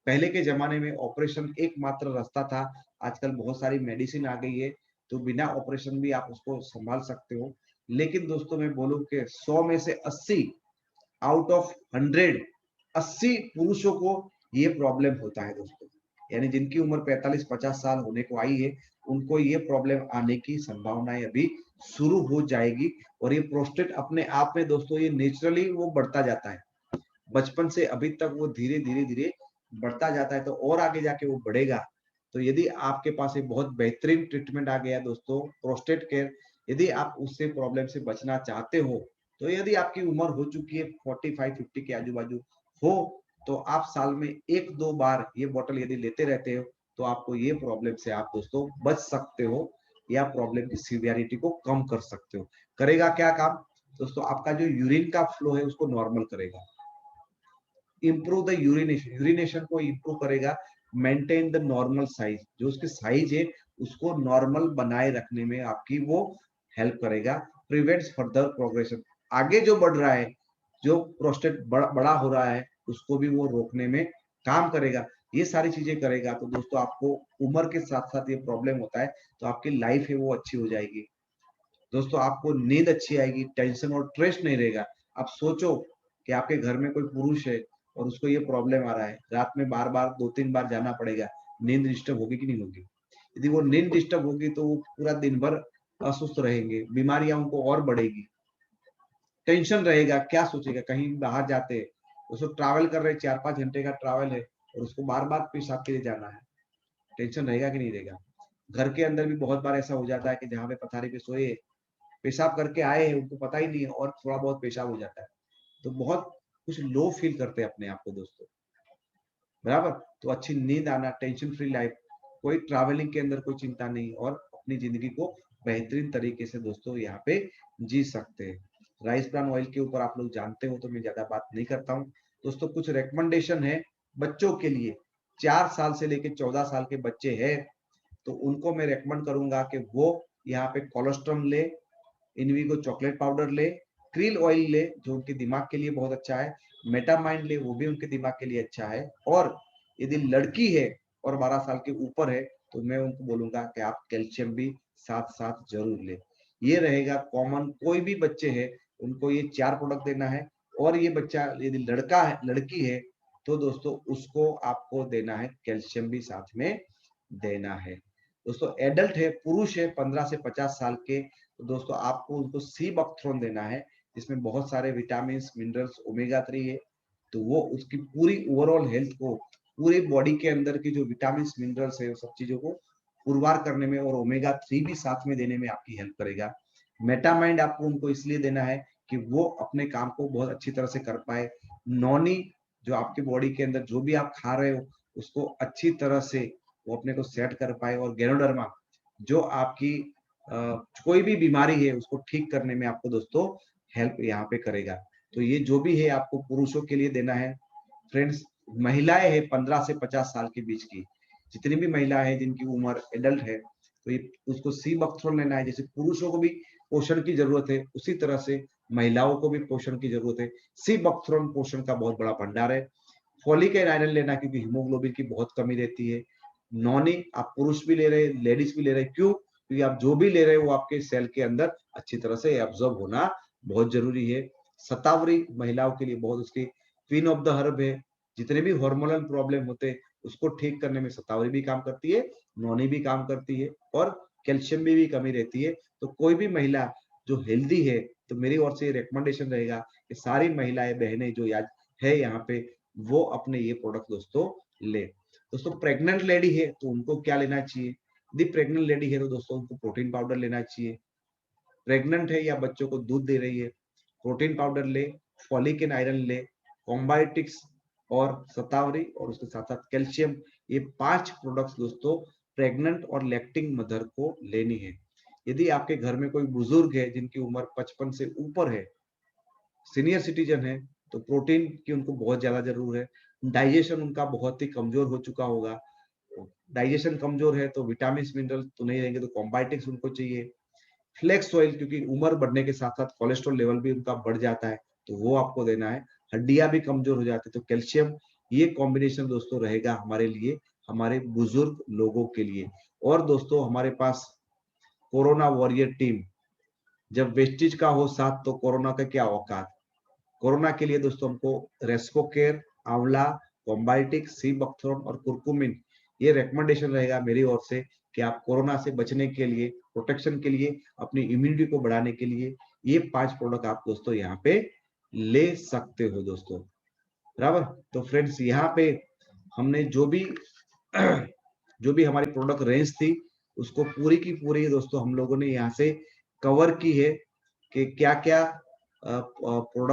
पहले के जमाने में ऑपरेशन एकमात्र रास्ता था, आजकल बहुत सारी मेडिसिन आ गई है, तो बिना ऑपरेशन भी आप उसको संभाल सकते हो। लेकिन दोस्तों मैं बोलूं कि 100 में से 80 आउट ऑफ 100 80 पुरुषों को ये प्रॉब्लम होता है दोस्तों, यानी जिनकी उम्र 45-50 साल होने को आई है उनको ये प्रॉब्लम आने की संभावनाएं अभी शुरू हो जाएगी। और ये प्रोस्टेट अपने आप में दोस्तों ये नेचुरली वो बढ़ता जाता है, बचपन से अभी तक वो धीरे धीरे धीरे बढ़ता जाता है, तो और आगे जाके वो बढ़ेगा। तो यदि आपके पास एक बहुत बेहतरीन ट्रीटमेंट आ गया दोस्तों प्रोस्टेट केयर, यदि आप उससे प्रॉब्लम से बचना चाहते हो, तो यदि आपकी उम्र हो चुकी है 45-50 के आजू बाजू हो, तो आप साल में 1-2 बार ये बोतल यदि लेते रहते हो तो आपको ये प्रॉब्लम से आप दोस्तों बच सकते हो, या प्रॉब्लम की सीवियरिटी को कम कर सकते हो। करेगा क्या काम दोस्तों, आपका जो यूरिन का फ्लो है उसको नॉर्मल करेगा, इम्प्रूव द यूरिनेशन, यूरिनेशन को इम्प्रूव करेगा, मेंटेन द नॉर्मल साइज, जो उसकी साइज है उसको नॉर्मल बनाए रखने में आपकी वो हेल्प करेगा। प्रिवेंट्स फर्दर प्रोग्रेशन, आगे जो बढ़ रहा है, जो प्रोस्टेट बड़ा हो रहा है उसको भी वो रोकने में काम करेगा। ये सारी चीजें करेगा तो दोस्तों आपको उम्र के साथ साथ ये प्रॉब्लम होता है तो आपकी लाइफ है वो अच्छी हो जाएगी दोस्तों, आपको नींद अच्छी आएगी, टेंशन और स्ट्रेस नहीं रहेगा। आप सोचो कि आपके घर में कोई पुरुष है और उसको ये प्रॉब्लम आ रहा है, रात में बार बार 2-3 बार जाना पड़ेगा, नींद डिस्टर्ब होगी कि नहीं होगी? यदि वो नींद डिस्टर्ब होगी तो वो पूरा दिन भर अस्वस्थ रहेंगे, बीमारियां उनको और बढ़ेगी, टेंशन रहेगा, क्या सोचेगा, कहीं बाहर जाते दोस्तों ट्रैवल कर रहे 4-5 घंटे का ट्रैवल है और उसको बार बार पेशाब के लिए जाना है, टेंशन रहेगा कि नहीं रहेगा। घर के अंदर भी बहुत बार ऐसा हो जाता है कि जहाँ पे पथारी पे सोए, पेशाब करके आए हैं, उनको पता ही नहीं है और थोड़ा बहुत पेशाब हो जाता है, तो बहुत कुछ लो फील करते हैं अपने आप को दोस्तों, बराबर। तो अच्छी नींद आना, टेंशन फ्री लाइफ, कोई ट्रैवलिंग के अंदर कोई चिंता नहीं और अपनी जिंदगी को बेहतरीन तरीके से दोस्तों यहाँ पे जी सकते हैं। राइस ब्रान ऑयल के ऊपर आप लोग जानते हो तो मैं ज्यादा बात नहीं करता हूँ दोस्तों। कुछ रिकमेंडेशन है बच्चों के लिए, 4 साल से लेकर 14 साल के बच्चे हैं तो उनको मैं रेकमेंड करूंगा कि वो यहाँ पे कोलेस्ट्रॉल ले, इनवीगो चॉकलेट पाउडर ले, क्रील ऑयल ले जो उनके दिमाग के लिए बहुत अच्छा है, मेटामाइंड ले वो भी उनके दिमाग के लिए अच्छा है। और यदि लड़की है और 12 साल के ऊपर है तो मैं उनको बोलूंगा कि आप कैल्शियम भी साथ साथ जरूर ले। ये रहेगा कॉमन, कोई भी बच्चे हैं उनको ये 4 प्रोडक्ट देना है। और ये बच्चा यदि लड़का है लड़की है तो दोस्तों उसको आपको देना है कैल्शियम भी साथ में देना है। दोस्तों एडल्ट है, पुरुष है 15 से 50 साल के, तो दोस्तों आपको उनको सी बकथ्रोन देना है जिसमें बहुत सारे विटामिन मिनरल्स ओमेगा 3 है, तो वो उसकी पूरी ओवरऑल हेल्थ को, पूरी बॉडी के अंदर की जो विटामिन मिनरल्स है सब चीजों को पुरवार करने में और ओमेगा 3 भी साथ में देने में आपकी हेल्प करेगा। मेटामाइंड आपको उनको इसलिए देना है कि वो अपने काम को बहुत अच्छी तरह से कर पाए। नॉनी जो आपकी बॉडी के अंदर जो भी आप खा रहे हो उसको अच्छी तरह से वो अपने को सेट कर पाए। और गैनोडर्मा जो आपकी कोई भी बीमारी है उसको ठीक करने में आपको दोस्तों हेल्प यहाँ पे करेगा। तो ये जो भी है आपको पुरुषों के लिए देना है फ्रेंड्स। महिलाएं है 15 से 50 साल के बीच की, जितनी भी महिलाएं हैं जिनकी उम्र एडल्ट है तो ये उसको सी बकथ्रोन लेना है। जैसे पुरुषों को भी पोषण की जरूरत है उसी तरह से महिलाओं को भी पोषण की जरूरत है। सी बकथ्रोन पोषण का बहुत बड़ा भंडार है। फॉलिक एंड आयरन लेना क्योंकि हीमोग्लोबिन की बहुत कमी रहती है। नॉनी आप पुरुष भी ले रहे हैं लेडीज भी ले रहे हैं, क्यों? क्योंकि आप जो भी ले रहे हो वो आपके सेल के अंदर अच्छी तरह से एब्जॉर्ब होना बहुत जरूरी है। शतावरी महिलाओं के लिए बहुत, उसकी क्वीन ऑफ द हर्ब है। जितने भी हार्मोनल प्रॉब्लम होते हैं उसको ठीक करने में शतावरी भी काम करती है, नॉनी भी काम करती है और कैल्शियम में भी कमी रहती है। तो कोई भी महिला जो हेल्दी है तो मेरी ओर से रिकमेंडेशन रहेगा कि सारी महिलाएं बहनें जो आज है यहाँ पे वो अपने ये प्रोडक्ट दोस्तों ले। दोस्तों प्रेग्नेंट लेडी है तो उनको क्या लेना चाहिए? यदि प्रेग्नेंट लेडी है तो दोस्तों उनको प्रोटीन पाउडर लेना चाहिए। प्रेग्नेंट है या बच्चों को दूध दे रही है, प्रोटीन पाउडर ले, फॉलिक एंड आयरन ले, कॉम्बायोटिक्स और शतावरी और उसके साथ साथ कैल्शियम। ये 5 प्रोडक्ट्स दोस्तों प्रेग्नेंट और लैक्टिंग मदर को लेनी है। यदि आपके घर में कोई बुजुर्ग है जिनकी उम्र 55 से ऊपर है, सीनियर सिटीजन है, तो प्रोटीन की उनको बहुत ज्यादा जरूर है। डाइजेशन उनका बहुत ही कमजोर हो चुका होगा, डाइजेशन कमजोर है तो विटामिन मिनरल तो नहीं रहेंगे, तो कॉम्बायोटिक्स उनको चाहिए। फ्लेक्स ऑयल क्योंकि उम्र बढ़ने के साथ साथ कोलेस्ट्रॉल लेवल भी उनका बढ़ जाता है तो वो आपको देना है। हड्डियां भी कमजोर हो जाती है तो कैल्शियम। ये कॉम्बिनेशन दोस्तों रहेगा हमारे लिए, हमारे बुजुर्ग लोगों के लिए। और दोस्तों हमारे पास कोरोना वॉरियर टीम, जब वेस्टिज का हो साथ तो कोरोना का क्या औकात। कोरोना के लिए दोस्तों हमको रेस्को केयर, आंवला, कॉम्बायोटिक, सी बकथ्रोन और कुरकुमिन ये रिकमेंडेशन रहेगा मेरी ओर से कि आप कोरोना से बचने के लिए, प्रोटेक्शन के लिए, अपनी इम्यूनिटी को बढ़ाने के लिए ये 5 प्रोडक्ट आप दोस्तों यहाँ पे ले सकते हो दोस्तों, बराबर। तो फ्रेंड्स यहाँ पे हमने जो भी जो भी हमारी प्रोडक्ट रेंज थी उसको पूरी की पूरी दोस्तों हम लोगों ने यहाँ से कवर की है कि क्या क्या प्रोडक्ट